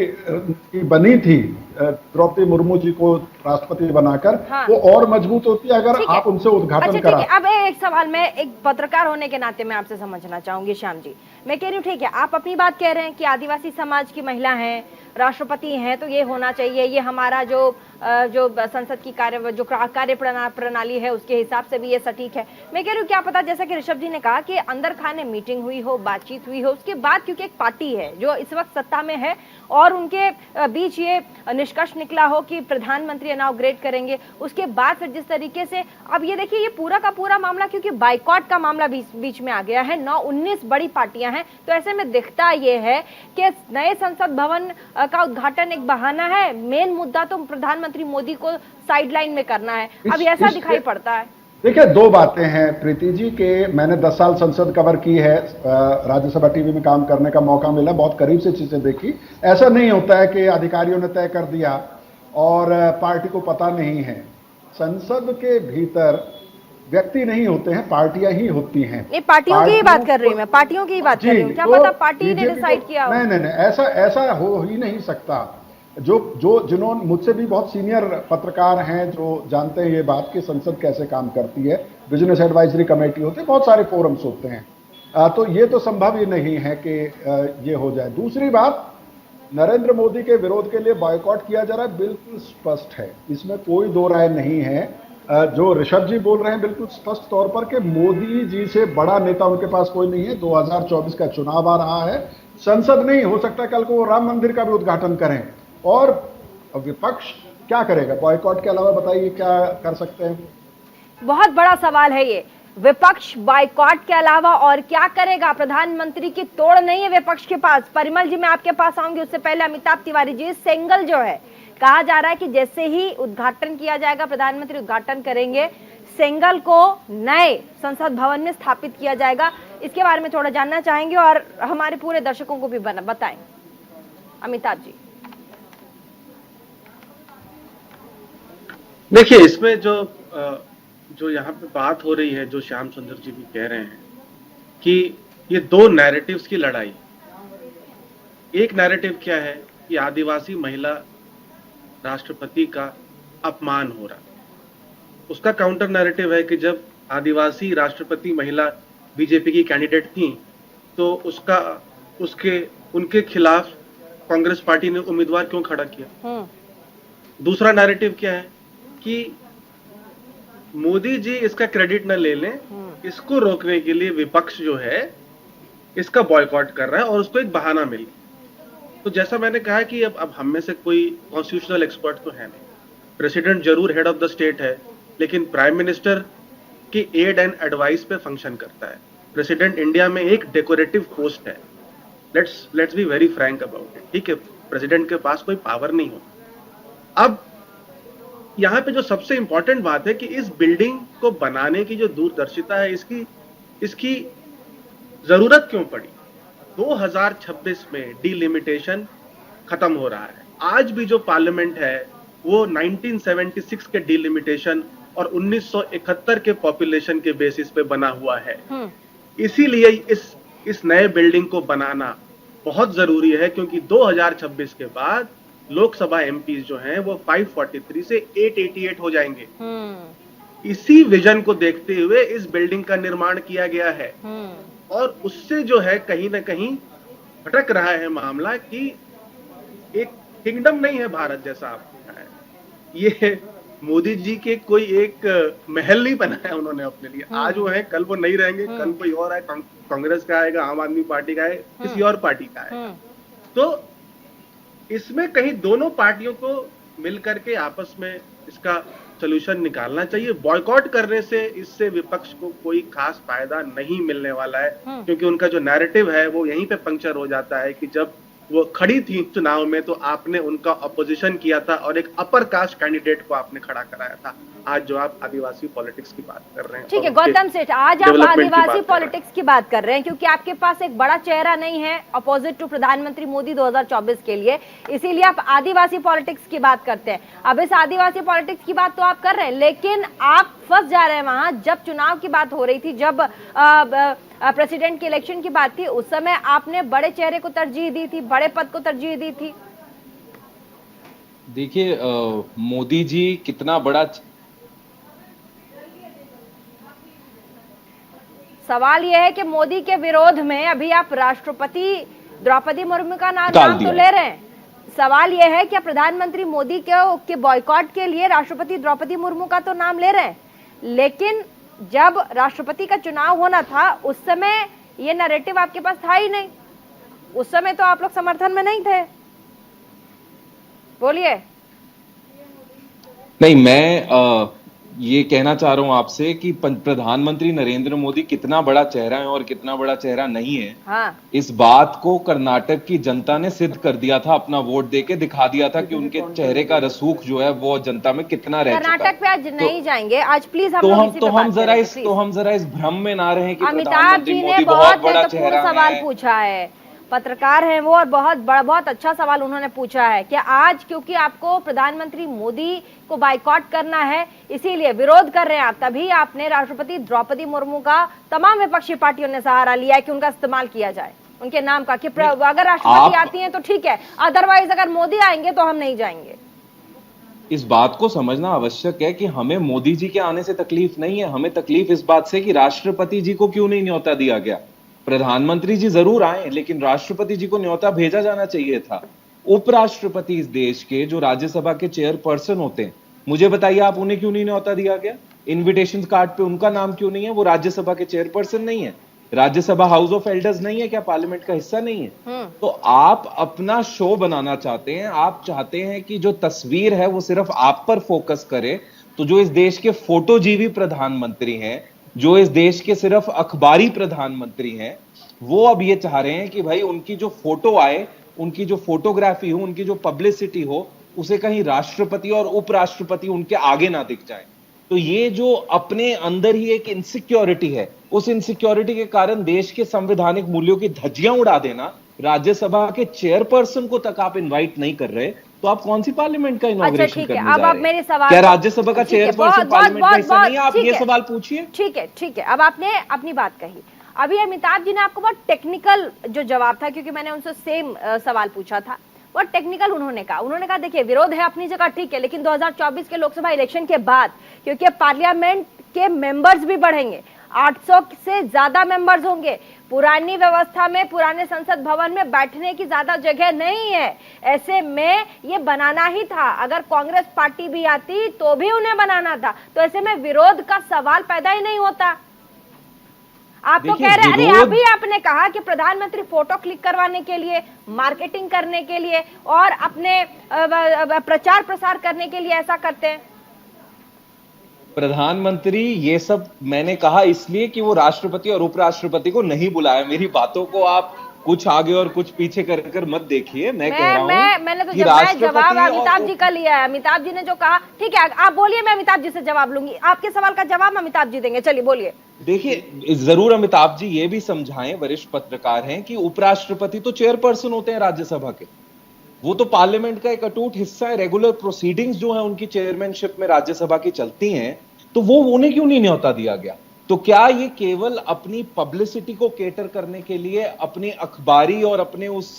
की बनी थी द्रौपदी मुर्मू जी को राष्ट्रपति बनाकर, हाँ। वो और मजबूत होती है अगर आप उनसे उद्घाटन करा। अब एक सवाल मैं एक पत्रकार होने के नाते मैं आपसे समझना चाहूंगी श्याम जी। मैं कह रही हूँ ठीक है, आप अपनी बात कह रहे हैं कि आदिवासी समाज की महिला हैं, राष्ट्रपति हैं, तो ये होना चाहिए, ये हमारा जो संसद की कार्य प्रणाली है उसके हिसाब से भी ये सटीक है। मैं कह रही हूँ क्या पता, जैसा कि ऋषभ जी ने कहा कि अंदर खाने मीटिंग हुई हो, बातचीत हुई हो, उसके बाद क्योंकि एक पार्टी है जो इस वक्त सत्ता में है और उनके बीच ये निष्कर्ष निकला हो कि प्रधानमंत्री इनॉग्रेट करेंगे, उसके बाद फिर जिस तरीके से अब ये देखिए ये पूरा का पूरा मामला, क्योंकि बाइकॉट का मामला बीच में आ गया है, 19 बड़ी पार्टियां हैं, तो ऐसे में दिखता ये है कि नए संसद भवन का उद्घाटन एक बहाना है, मेन मुद्दा तो प्रधानमंत्री मोदी को साइडलाइन में करना है। अब ऐसा दिखाई पड़ता है। देखिए 2 बातें हैं प्रीति जी के, मैंने 10 साल संसद कवर की है, राज्यसभा टीवी में काम करने का मौका मिला, बहुत करीब से चीजें देखी। ऐसा नहीं होता है कि अधिकारियों ने तय कर दिया और पार्टी को पता नहीं है। संसद के भीतर व्यक्ति नहीं होते हैं, पार्टियां ही होती हैं। नहीं, पार्टियों की ही बात कर रही हूं मैं, पार्टियों की ही बात कर रही हूं। क्या पता पार्टी ने डिसाइड किया हो। नहीं, ऐसा हो ही नहीं सकता। जिन्होंने मुझसे भी बहुत सीनियर पत्रकार हैं जो जानते हैं ये बात कि संसद कैसे काम करती है, बिजनेस एडवाइजरी कमेटी होती है, बहुत सारे फोरम्स होते हैं। तो ये तो संभव ही नहीं है कि ये हो जाए। दूसरी बात, नरेंद्र मोदी के विरोध के लिए बॉयकॉट किया जा रहा है, बिल्कुल स्पष्ट है, इसमें कोई दो राय नहीं है। जो ऋषभ जी बोल रहे हैं बिल्कुल स्पष्ट तौर पर कि मोदी जी से बड़ा नेता उनके पास कोई नहीं है। 2024 का चुनाव आ रहा है, संसद नहीं हो सकता कल को वो राम मंदिर का भी उद्घाटन करें, और विपक्ष क्या करेगा? बॉयकॉट के अलावा बताइए क्या कर सकते हैं? बहुत बड़ा सवाल है ये। विपक्ष बाइकॉट के अलावा और क्या करेगा? प्रधानमंत्री की तोड़ नहीं है विपक्ष के पास। परिमल जी, मैं आपके पास आऊंगी, उससे पहले अमिताभ तिवारी जी, सेंगल जो है, कहा जा रहा है कि जैसे ही उद्घाटन किया जाएगा, प्रधानमंत्री उद्घाटन करेंगे, सेंगल को नए संसद भवन में स्थापित किया जाएगा। इसके बारे में थोड़ा जानना चाहेंगे और हमारे पूरे दर्शकों को भी बताएं। अमिताभ जी, देखिए, इसमें जो यहाँ पे बात हो रही है, जो श्याम सुंदर जी भी कह रहे हैं कि ये दो नैरेटिव्स की लड़ाई। एक नैरेटिव क्या है कि आदिवासी महिला राष्ट्रपति का अपमान हो रहा, उसका काउंटर नैरेटिव है कि जब आदिवासी राष्ट्रपति महिला बीजेपी की कैंडिडेट थी तो उनके खिलाफ कांग्रेस पार्टी ने उम्मीदवार क्यों खड़ा किया। दूसरा नैरेटिव क्या है कि मोदी जी इसका क्रेडिट न ले लें, इसको रोकने के लिए विपक्ष जो है इसका बॉयकॉट कर रहा है और उसको एक बहाना मिल। तो जैसा मैंने कहा कि अब हम में से कोई कॉन्स्टिट्यूशनल एक्सपर्ट तो है नहीं, प्रेसिडेंट जरूर हेड ऑफ द स्टेट है, लेकिन प्राइम मिनिस्टर की एड एंड एडवाइस पे फंक्शन करता है। प्रेसिडेंट इंडिया में एक डेकोरेटिव पोस्ट है, let's be very Frank about it, ठीक है, प्रेसिडेंट के पास कोई पावर नहीं हो। अब यहाँ पे जो सबसे इंपॉर्टेंट बात है कि इस बिल्डिंग को बनाने की जो दूरदर्शिता है, इसकी जरूरत क्यों पड़ी। 2026 में डिलिमिटेशन खत्म हो रहा है। आज भी जो पार्लियामेंट है वो 1976 के डिलिमिटेशन और 1971 के पॉपुलेशन के बेसिस पे बना हुआ है। इसीलिए इस नए बिल्डिंग को बनाना बहुत जरूरी है, क्योंकि 2026 के बाद लोकसभा एमपीज जो हैं वो 543 से 888 हो जाएंगे। इसी विजन को देखते हुए इस बिल्डिंग का निर्माण किया गया है और उससे जो है कहीं ना कहीं भटक रहा है मामला कि एक किंगडम नहीं है भारत जैसा आपने कहा है। ये मोदी जी के कोई एक महल नहीं बनाया उन्होंने अपने लिए। आज वो है, कल वो नहीं रहेंगे, कल कोई और आए, कांग्रेस का आएगा, आम आदमी पार्टी का है, किसी और पार्टी का है। तो इसमें कहीं दोनों पार्टियों को मिलकर के आपस में इसका सलूशन निकालना चाहिए। बॉयकॉट करने से इससे विपक्ष को कोई खास फायदा नहीं मिलने वाला है, क्योंकि उनका जो नैरेटिव है वो यहीं पे पंक्चर हो जाता है कि जब वो खड़ी थी चुनाव में तो आपने उनका अपोजिशन किया था और एक अपर कास्ट कैंडिडेट को आपने खड़ा कराया था। आज जो आप आदिवासी पॉलिटिक्स की बात कर रहे हैं, ठीक है गौतम सेठ, आज आप आदिवासी पॉलिटिक्स की बात कर रहे हैं क्योंकि आपके पास एक बड़ा चेहरा नहीं है अपोजिट टू प्रधानमंत्री मोदी 2024 के लिए, इसीलिए आप आदिवासी पॉलिटिक्स की बात करते हैं। अब इस आदिवासी पॉलिटिक्स की बात तो आप कर रहे हैं, लेकिन आप फंस जा रहे हैं वहां। जब चुनाव की बात हो रही थी, जब प्रेसिडेंट की इलेक्शन की बात थी, उस समय आपने बड़े चेहरे को तरजीह दी थी, बड़े पद को तरजीह दी थी। देखिए मोदी जी कितना बड़ा, सवाल यह है कि मोदी के विरोध में अभी आप राष्ट्रपति द्रौपदी मुर्मू का नाम तो ले रहे हैं। सवाल यह है कि प्रधानमंत्री मोदी के बॉयकॉट के लिए राष्ट्रपति द्रौपदी मुर्मू का तो नाम ले रहे हैं, लेकिन जब राष्ट्रपति का चुनाव होना था उस समय ये नैरेटिव आपके पास था ही नहीं। उस समय तो आप लोग समर्थन में नहीं थे। बोलिए। नहीं, मैं ये कहना चाह रहा हूं आपसे कि प्रधानमंत्री नरेंद्र मोदी कितना बड़ा चेहरा है और कितना बड़ा चेहरा नहीं है। हाँ। इस बात को कर्नाटक की जनता ने सिद्ध कर दिया था, अपना वोट देके दिखा दिया था कि उनके चेहरे का रसूख जो है वो जनता में कितना रह चुका है। कर्नाटक पे आज नहीं जाएंगे, आज प्लीज हम जरा इस भ्रम में ना रहें कि प्रधानमंत्री मोदी बहुत बड़ा चेहरा सवाल पूछा है, पत्रकार हैं वो, और बहुत अच्छा सवाल उन्होंने पूछा है कि आज क्योंकि आपको प्रधानमंत्री मोदी को बाइकॉट करना है इसीलिए विरोध कर रहे हैं आप, तभी आपने राष्ट्रपति द्रौपदी मुर्मू का तमाम विपक्षी पार्टियों ने सहारा लिया है कि उनका इस्तेमाल किया जाए उनके नाम का, कि अगर राष्ट्रपति आती हैं तो ठीक है, अदरवाइज अगर मोदी आएंगे तो हम नहीं जाएंगे। इस बात को समझना आवश्यक है कि हमें मोदी जी के आने से तकलीफ नहीं है, हमें तकलीफ इस बात से कि राष्ट्रपति जी को क्यों नहीं न्योता दिया गया। प्रधानमंत्री जी जरूर आए, लेकिन राष्ट्रपति जी को न्योता भेजा जाना चाहिए था। उपराष्ट्रपति इस देश के जो राज्यसभा के चेयरपर्सन होते हैं, मुझे बताइए आप उन्हें क्यों नहीं न्योता दिया गया? इनविटेशन कार्ड पे उनका नाम क्यों नहीं है? वो राज्यसभा के चेयरपर्सन नहीं है? राज्यसभा हाउस ऑफ एल्डर्स नहीं है क्या? पार्लियामेंट का हिस्सा नहीं है? तो आप अपना शो बनाना चाहते हैं, आप चाहते हैं कि जो तस्वीर है वो सिर्फ आप पर फोकस करे। तो जो इस देश के फोटोजीवी प्रधानमंत्री हैं, जो इस देश के सिर्फ अखबारी प्रधानमंत्री हैं, वो अब ये चाह रहे हैं कि भाई उनकी जो फोटो आए, उनकी जो फोटोग्राफी हो, उनकी जो पब्लिसिटी हो, उसे कहीं राष्ट्रपति और उपराष्ट्रपति उनके आगे ना दिख जाए। तो ये जो अपने अंदर ही एक इनसिक्योरिटी है, उस इनसिक्योरिटी के कारण देश के संवैधानिक मूल्यों की धज्जियां उड़ा देना, राज्यसभा के चेयरपर्सन को तक आप इनवाइट नहीं कर रहे, तो आप कौन सी पार्लियामेंट का इनॉग्रेशन करने जा रहे हैं? अब आप मेरे सवाल, क्या राज्यसभा का चेयरपर्सन पार्लियामेंट का हिस्सा नहीं है? आप ये सवाल पूछिए। ठीक है, अब आपने अपनी बात कही। अभी अमिताभ जी ने आपको बहुत टेक्निकल जो जवाब था, क्योंकि मैंने उनसे सेम सवाल पूछा था, बहुत टेक्निकल उन्होंने कहा देखिए विरोध है अपनी जगह, ठीक है, लेकिन 2024 के लोकसभा इलेक्शन के बाद, क्योंकि पार्लियामेंट के मेंबर्स भी बढ़ेंगे, 800 से ज्यादा मेंबर्स होंगे, पुरानी व्यवस्था में, पुराने संसद भवन में बैठने की ज्यादा जगह नहीं है। ऐसे में ये बनाना ही था, अगर कांग्रेस पार्टी भी आती तो भी उन्हें बनाना था, तो ऐसे में विरोध का सवाल पैदा ही नहीं होता। आप तो कह रहे हैं, अरे अभी आपने कहा कि प्रधानमंत्री फोटो क्लिक करवाने के लिए, मार्केटिंग करने के लिए और अपने प्रचार प्रसार करने के लिए ऐसा करते हैं। प्रधानमंत्री ये सब मैंने कहा इसलिए कि वो राष्ट्रपति और उपराष्ट्रपति को नहीं बुलाया। मेरी बातों को आप कुछ आगे और कुछ पीछे कर मत देखिए। मैं कह रहा हूं मैंने तो जवाब अमिताभ जी का लिया है। अमिताभ जी ने जो कहा, ठीक है, आप बोलिए, मैं अमिताभ जी से जवाब लूंगी। आपके सवाल का जवाब अमिताभ जी देंगे, चलिए बोलिए। देखिए, जरूर अमिताभ जी ये भी समझाएं, वरिष्ठ पत्रकार हैं, कि उपराष्ट्रपति तो चेयरपर्सन होते हैं राज्यसभा के, वो तो पार्लियामेंट का एक अटूट हिस्सा है। रेगुलर प्रोसीडिंग्स जो है उनकी चेयरमैनशिप में राज्यसभा की चलती हैं, तो वो उन्हें क्यों नहीं न्योता दिया गया? तो क्या ये केवल अपनी पब्लिसिटी को केटर करने के लिए, अपने अखबारी और अपने उस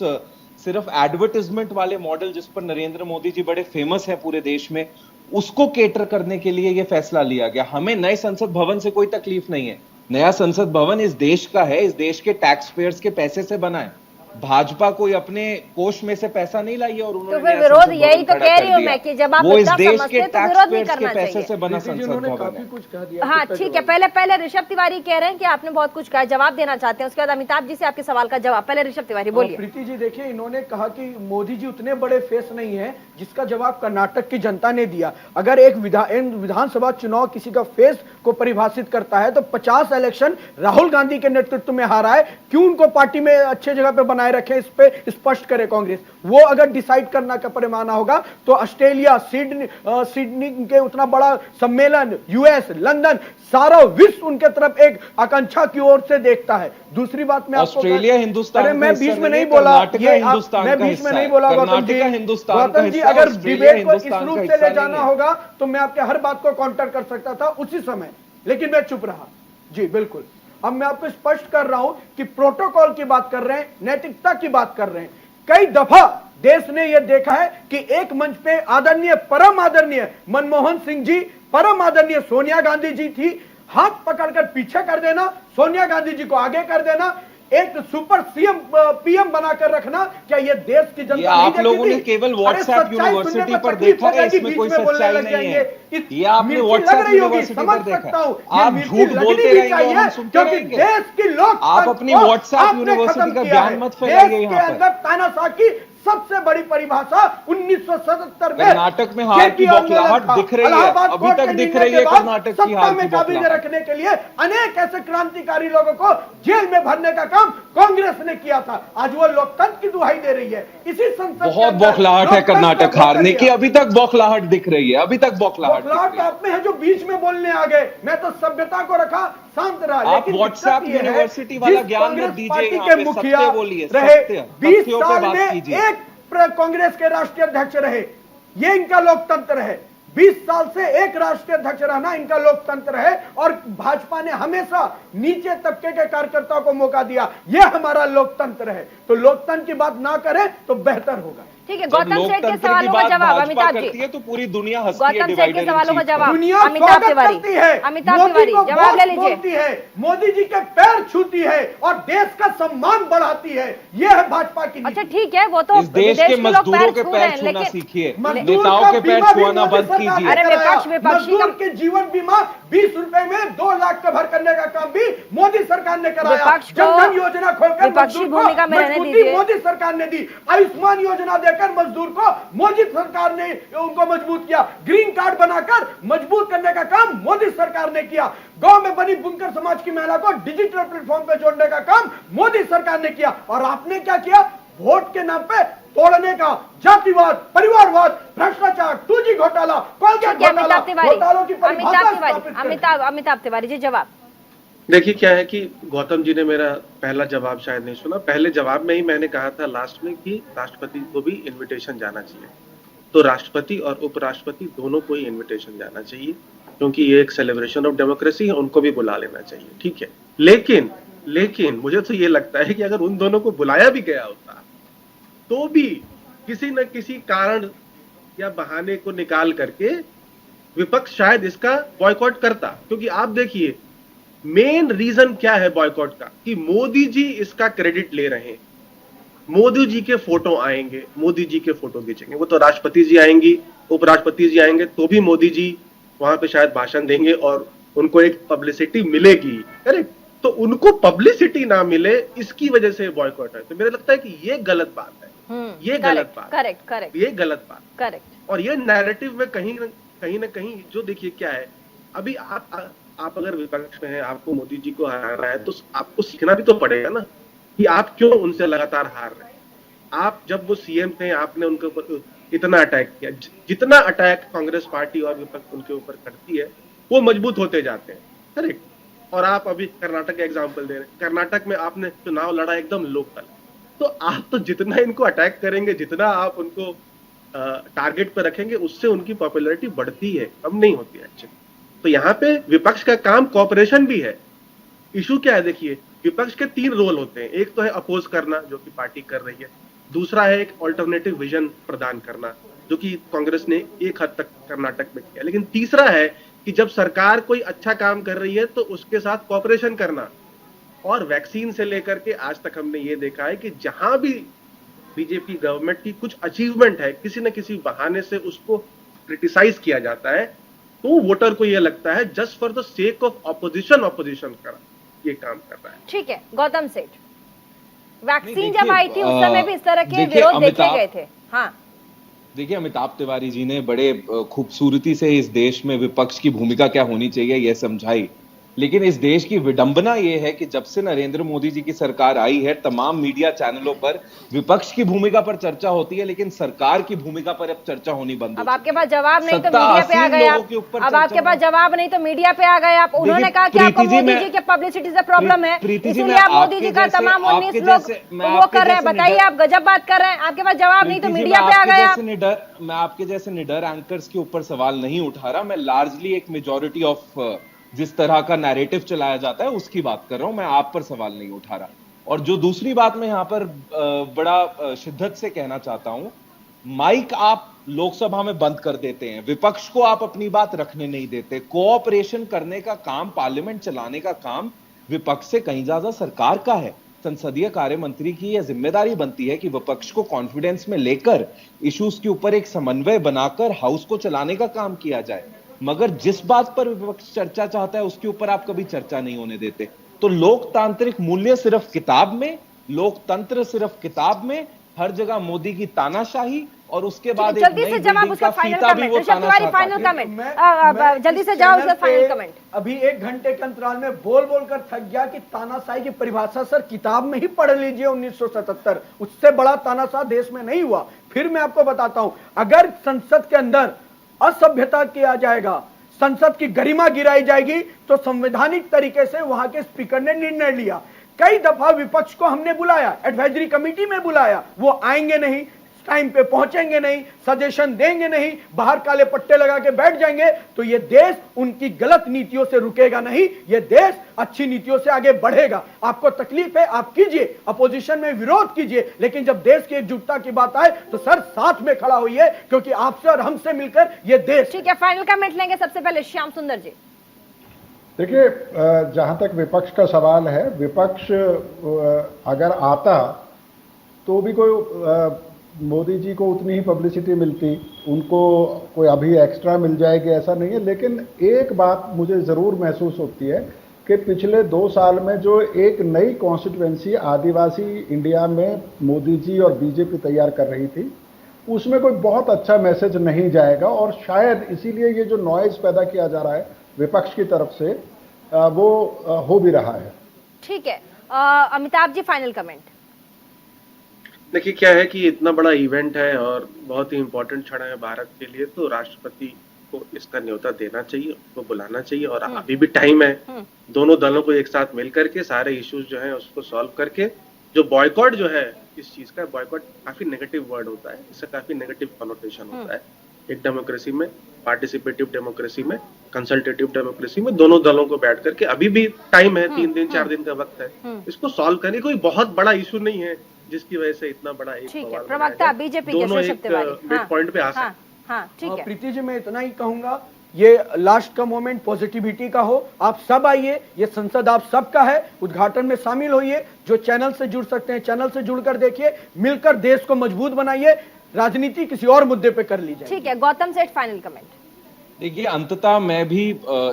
सिर्फ एडवर्टाइजमेंट वाले मॉडल जिस पर नरेंद्र मोदी जी बड़े फेमस हैं पूरे देश में, उसको केटर करने के लिए ये फैसला लिया गया? हमें नए संसद भवन से कोई तकलीफ नहीं है। नया संसद भवन इस देश का है, इस देश के टैक्स पेयर्स के पैसे से बना है। भाजपा कोई अपने कोष में से पैसा नहीं लाई है और उन्होंने तो फिर विरोध यही तो कह रही हूँ मैं कि जब आप वो इस देश के तो विरोध नहीं करना पैसे से बना संसद भवन है। हाँ ठीक है, पहले ऋषभ तिवारी कह रहे हैं कि आपने बहुत कुछ कहा, जवाब देना चाहते हैं, उसके बाद अमिताभ जी से आपके सवाल का जवाब। पहले ऋषभ तिवारी बोलिए। प्रीति जी देखिए, इन्होंने कहा कि मोदी जी उतने बड़े फेस नहीं है, जिसका जवाब कर्नाटक की जनता ने दिया। अगर एक विधानसभा चुनाव किसी का फेस को परिभाषित करता है तो 50 इलेक्शन राहुल गांधी के नेतृत्व में हारा है, क्यों उनको पार्टी में अच्छे जगह पे बनाए रखे, इस पे स्पष्ट करे कांग्रेस। वो अगर डिसाइड करना का पैमाना होगा तो ऑस्ट्रेलिया, सिडनी के उतना बड़ा सम्मेलन, यूएस, लंदन, सारा विश्व उनके तरफ एक आकांक्षा की ओर से देखता है। दूसरी बात मैं आपको, ऑस्ट्रेलिया हिंदुस्तान, अरे मैं बीच में नहीं बोला, मैं बीच में नहीं बोला गौतम जी, अगर डिबेट को इस रूप से ले जाना होगा तो मैं आपके हर बात को काउंटर कर सकता था उसी समय, लेकिन मैं चुप रहा। जी बिल्कुल, अब मैं आपको स्पष्ट कर रहा हूं कि प्रोटोकॉल की बात कर रहे हैं, नैतिकता की बात कर रहे हैं। कई दफा देश ने यह देखा है कि एक मंच पे आदरणीय, परम आदरणीय मनमोहन सिंह जी, परम आदरणीय सोनिया गांधी जी थी, हाथ पकड़कर पीछे कर देना, सोनिया गांधी जी को आगे कर देना, एक सुपर सीएम पीएम बनाकर रखना, क्या ये देश की जनता नहीं आप लोगों ने केवल व्हाट्सएप यूनिवर्सिटी पर देखा है, इसमें कोई सच्चाई नहीं है। ये आपने व्हाट्सएप यूनिवर्सिटी पर देखा है, आप झूठ बोलते रहेंगे, हम सुनते रहेंगे। देश की लोग, आप अपनी व्हाट्सएप यूनिवर्सिटी का ज्ञान मत फैलाइए। यहाँ पर तानाशाह की सबसे बड़ी परिभाषा 1977 में कर्नाटक में हार की बौखलाहट दिख रही है, अभी तक दिख रही है कर्नाटक की हार की बौखलाहट रखने के लिए अनेक ऐसे क्रांतिकारी लोगों को जेल में भरने का काम कांग्रेस ने किया था। आज वो लोकतंत्र की दुहाई दे रही है। इसी संसद बहुत बौखलाहट है कर्नाटक हारने की, अभी तक बौखलाहट दिख रही है, अभी तक बौखलाहट आप में है जो बीच में बोलने आ गए। मैं तो सभ्यता को रखा, शांत रहा। आप व्हाट्सएप यूनिवर्सिटी वाला ज्ञान मत दीजिए, के मुखिया रहे 20 साल में, एक कांग्रेस के राष्ट्रीय अध्यक्ष रहे, ये इनका लोकतंत्र है। 20 साल से एक राष्ट्रीय अध्यक्ष रहना इनका लोकतंत्र है, और भाजपा ने हमेशा नीचे तबके के कार्यकर्ताओं को मौका दिया, यह हमारा लोकतंत्र है। तो लोकतंत्र की बात ना करें तो बेहतर होगा। ठीक है, जब गौतम सेठ के लोकतंत्र की सवालों का बात जवाब भाजपा अमिताभ करती जी। है तो पूरी दुनिया हंसती है। गौतम सेठ के divided in सवालों का seats पर। जवाब दुनिया अमिताभ स्वागत तिवारी, करती है, अमिताभ मोदी तिवारी को जवाब ले बॉस लीजिए। बोलती है, मोदी जी के पैर छूती है और देश का सम्मान बढ़ाती है। यह है भाजपा की नीति। अच्छा ठीक है, वो तो इस देश के लोग मजदूरों के छू पैर रहे हैं, छूना लेकिन सीखिए, मजदूर नेताओं का के पैर बीमा भी छुआना मोदी बंद सरकार कीजिए। ने अरे कराया। विपक्षी मजदूर के जीवन बीमा 20 रुपए में 2 लाख कवर करने का काम भी मोदी सरकार ने कराया। विपक्ष को जन धन योजना खोलकर विपक्षी मजदूर को भूमिका में रहने मजबूती दीजिए। मोदी सरकार ने दी। आयुष्मान योजना देकर मजदूर को मोदी सरकार ने उनको मजबूत किया। ग्रीन कार्ड बनाकर मजबूत करने का काम मोदी सरकार ने किया। गांव में बनी बुनकर समाज की महिला को डिजिटल प्लेटफॉर्म पे जोड़ने का काम मोदी सरकार ने किया। और आपने क्या किया? वोट के नाम पे तोड़ने का जातिवाद, परिवारवाद, भ्रष्टाचार, 2G घोटाला, कोलगेट घोटाला, अमिताभ तिवारी, घोटालों की परिभाषा स्थापित कर दी। अमिताभ तिवारी जी जवाब। देखिए क्या है कि गौतम जी ने मेरा पहला जवाब शायद नहीं सुना। पहले जवाब में ही मैंने कहा था लास्ट में कि राष्ट्रपति को भी इनविटेशन जाना चाहिए। तो राष्ट्रपति और उपराष्ट्रपति दोनों को ही इनविटेशन जाना चाहिए, क्योंकि ये एक सेलिब्रेशन ऑफ डेमोक्रेसी है, उनको भी बुला लेना चाहिए। ठीक है, लेकिन मुझे तो ये लगता है कि अगर उन दोनों को बुलाया भी गया होता तो भी किसी न किसी कारण या बहाने को निकाल करके विपक्ष शायद इसका बॉयकॉट करता। क्योंकि आप देखिए मेन रीजन क्या है बॉयकॉट का, कि मोदी जी इसका क्रेडिट ले रहे हैं। मोदी जी के फोटो आएंगे, मोदी जी के फोटो खींचेंगे। वो तो राष्ट्रपति जी आएंगी, उपराष्ट्रपति जी आएंगे तो भी मोदी जी वहां पे शायद भाषण देंगे और उनको एक पब्लिसिटी मिलेगी। करेक्ट? तो उनको पब्लिसिटी ना मिले इसकी वजह से बॉयकॉट है। तो मुझे लगता है कि ये गलत बात है। ये गलत बात, करेक्ट, ये गलत बात, करेक्ट। और ये नैरेटिव में कहीं न कहीं जो देखिए क्या है, अभी आप अगर विपक्ष में हैं, आपको मोदी जी को हराना है तो आपको सीखना भी तो पड़ेगा ना कि आप क्यों उनसे लगातार हार रहे हैं। आप जब वो सीएम थे आपने उनके ऊपर इतना अटैक किया। जितना अटैक कांग्रेस पार्टी और विपक्ष उनके ऊपर करती है वो मजबूत होते जाते हैं। करेक्ट? और आप अभी कर्नाटक का एग्जाम्पल दे रहे हैं। कर्नाटक में आपने चुनाव लड़ा एकदम लोकल, तो आप तो जितना इनको अटैक करेंगे, जितना आप उनको टारगेट पर रखेंगे, उससे उनकी पॉपुलैरिटी बढ़ती है, कम नहीं होती है। एक्चुअली तो यहाँ पे विपक्ष का काम कोऑपरेशन भी है। इशू क्या है देखिए, विपक्ष के 3 रोल होते हैं। एक तो है अपोज करना, जो कि पार्टी कर रही है। दूसरा है एक ऑल्टरनेटिव विजन प्रदान करना, जो कि कांग्रेस ने एक हद तक कर्नाटक में किया। लेकिन तीसरा है कि जब सरकार कोई अच्छा काम कर रही है तो उसके साथ कोऑपरेशन करना। और वैक्सीन से लेकर के आज तक हमने ये देखा है कि जहां भी बीजेपी गवर्नमेंट की कुछ अचीवमेंट है, किसी न किसी बहाने से उसको क्रिटिसाइज किया जाता है, तो वोटर को ये लगता है just for the sake of opposition करा ये काम कर रहा है। ठीक है, गौतम सेठ, वैक्सीन नहीं, जब आई थी उस समय भी इस तरह के विरोध देखे गए थे। हाँ देखिए, अमिताभ तिवारी जी ने बड़े खूबसूरती से इस देश में विपक्ष की भूमिका क्या होनी चाहिए यह समझाई। लेकिन इस देश की विडंबना यह है कि जब से नरेंद्र मोदी जी की सरकार आई है, तमाम मीडिया चैनलों पर विपक्ष की भूमिका पर चर्चा होती है, लेकिन सरकार की भूमिका पर अब चर्चा होनी बंद हो। अब आपके पास जवाब नहीं तो मीडिया पे आ गए आप। अब आपके पास जवाब नहीं तो मीडिया पे आ गए आप। उन्होंने कहा कि आपको मोदी जी के पब्लिसिटी से प्रॉब्लम है, इसलिए आप मोदी जी का तमाम 19 लोग वो कर रहे हैं। बताइए, आप गजब बात कर रहे हैं। आपके पास जवाब नहीं तो मीडिया पे आ गए आप। मैं आपके जैसे निडर एंकर्स के ऊपर सवाल नहीं उठा रहा। मैं लार्जली एक मेजोरिटी ऑफ जिस तरह का नैरेटिव चलाया जाता है उसकी बात कर रहा हूं। मैं आप पर सवाल नहीं उठा रहा। और जो दूसरी बात मैं यहां पर बड़ा शिद्दत से कहना चाहता हूं, माइक आप लोकसभा में बंद कर देते हैं, विपक्ष को आप अपनी बात रखने नहीं देते। कोऑपरेशन करने का काम, पार्लियामेंट चलाने का काम विपक्ष से कहीं ज्यादा सरकार का है। संसदीय कार्य मंत्री की यह जिम्मेदारी बनती है कि विपक्ष को कॉन्फिडेंस में लेकर इश्यूज के ऊपर एक समन्वय बनाकर हाउस को चलाने का काम किया जाए। मगर जिस बात पर विपक्ष चर्चा चाहता है उसके ऊपर आप कभी चर्चा नहीं होने देते। तो लोकतांत्रिक मूल्य सिर्फ किताब में, लोकतंत्र सिर्फ किताब में, हर जगह मोदी की तानाशाही, और उसके बाद जल्दी से जवाब उसका final comment. Rishabh Tiwari final comment, जल्दी से जाओ उसका फाइनल कमेंट। अभी 1 घंटे के अंतराल में बोल कर थक गया कि तानाशाही की परिभाषा सर किताब में ही पढ़ लीजिए 1977, उससे बड़ा तानाशाह देश में नहीं हुआ। फिर मैं आपको बताता हूं, अगर संसद के अंदर असभ्यता किया जाएगा, संसद की गरिमा गिराई जाएगी, तो संवैधानिक तरीके से वहां के स्पीकर ने निर्णय लिया। कई दफा विपक्ष को हमने बुलाया, एडवाइजरी कमेटी में बुलाया, वो आएंगे नहीं। टाइम पे पहुंचेंगे नहीं, सजेशन देंगे नहीं, बाहर काले पट्टे लगा के बैठ जाएंगे, तो ये देश उनकी गलत नीतियों से रुकेगा नहीं, ये देश अच्छी नीतियों से आगे बढ़ेगा। आपको तकलीफ है, आप कीजिए, अपोजिशन में विरोध कीजिए, लेकिन जब देश की एकजुटता की बात आए तो सर साथ में खड़ा होइए, क्योंकि आपसे और हमसे मिलकर ये देश। ठीक है, फाइनल कमेंट लेंगे सबसे पहले श्याम सुंदर जी। देखिए, जहां तक विपक्ष का सवाल है, विपक्ष अगर आता तो भी कोई मोदी जी को उतनी ही पब्लिसिटी मिलती, उनको कोई अभी एक्स्ट्रा मिल जाएगी ऐसा नहीं है। लेकिन एक बात मुझे जरूर महसूस होती है कि पिछले 2 साल में जो एक नई कॉन्स्टिट्यूएंसी आदिवासी इंडिया में मोदी जी और बीजेपी तैयार कर रही थी, उसमें कोई बहुत अच्छा मैसेज नहीं जाएगा, और शायद इसीलिए ये जो नॉइज पैदा किया जा रहा है विपक्ष की तरफ से वो हो भी रहा है। ठीक है, अमिताभ जी फाइनल कमेंट। देखिए, क्या है कि इतना बड़ा इवेंट है और बहुत ही इंपॉर्टेंट क्षण है भारत के लिए, तो राष्ट्रपति को इसका न्योता देना चाहिए, उसको बुलाना चाहिए, और अभी भी टाइम है दोनों दलों को एक साथ मिल करके सारे इश्यूज जो है उसको सॉल्व करके, जो बॉयकॉट जो है इस चीज का, बॉयकॉट काफी नेगेटिव वर्ड होता है, इसका काफी नेगेटिव कनोटेशन होता है एक डेमोक्रेसी में, पार्टिसिपेटिव डेमोक्रेसी में, कंसल्टेटिव डेमोक्रेसी में, दोनों दलों को बैठ करके, अभी भी टाइम है, 3 दिन 4 दिन का वक्त है, इसको सॉल्व करने। कोई बहुत बड़ा इशू नहीं है जिसकी वजह से इतना बड़ा एक सवाल प्रवक्ता बीजेपी के दोनों एक पॉइंट पे आ सकते हैं। ठीक है, प्रीति जी, मैं इतना ही कहूंगा, ये लास्ट का मोमेंट पॉजिटिविटी का हो, आप सब आइए, ये संसद आप सबका है, उद्घाटन में शामिल होइए, जो चैनल से जुड़ सकते हैं चैनल से जुड़कर देखिए, मिलकर देश को मजबूत बनाइए, राजनीति किसी और मुद्दे पे कर लीजिए। ठीक है, गौतम सेठ फाइनल कमेंट। देखिए, अंततः मैं भी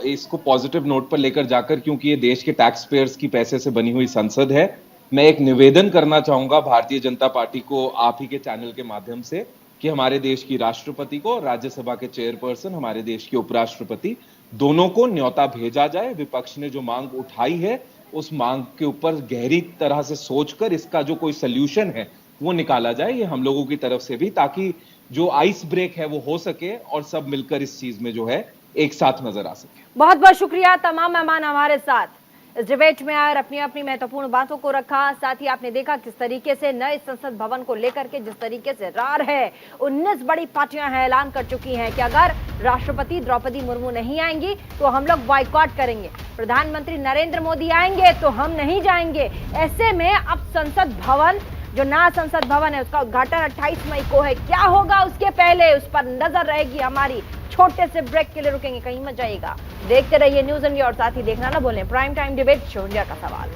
इसको पॉजिटिव नोट पर लेकर जाकर, क्योंकि ये देश के टैक्स पेयर्स की पैसे से बनी हुई संसद है, मैं एक निवेदन करना चाहूंगा भारतीय जनता पार्टी को आप ही के चैनल के माध्यम से, कि हमारे देश की राष्ट्रपति को, राज्यसभा के चेयरपर्सन, हमारे देश के उपराष्ट्रपति, दोनों को न्योता भेजा जाए। विपक्ष ने जो मांग उठाई है उस मांग के ऊपर गहरी तरह से सोचकर इसका जो कोई सोल्यूशन है वो निकाला जाए, ये हम लोगों की तरफ से भी, ताकि जो आइस ब्रेक है वो हो सके और सब मिलकर इस चीज में जो है एक साथ नजर आ सके। बहुत बहुत शुक्रिया तमाम मेहमान हमारे साथ इस डिबेट में आए और अपनी अपनी महत्वपूर्ण बातों को रखा। साथ ही आपने देखा किस तरीके से नए संसद भवन को लेकर के जिस तरीके से रार है, 19 बड़ी पार्टियां हैं ऐलान कर चुकी हैं कि अगर राष्ट्रपति द्रौपदी मुर्मू नहीं आएंगी तो हम लोग बॉयकॉट करेंगे, प्रधानमंत्री नरेंद्र मोदी आएंगे तो हम नहीं जाएंगे। ऐसे में अब संसद भवन, जो नया संसद भवन है, उसका उद्घाटन 28 मई को है। क्या होगा उसके पहले, उस पर नजर रहेगी हमारी। छोटे से ब्रेक के लिए रुकेंगे, कहीं मत जाइएगा, देखते रहिए न्यूज़ इंडिया और साथ ही देखना ना भूलें prime time debate show India का सवाल।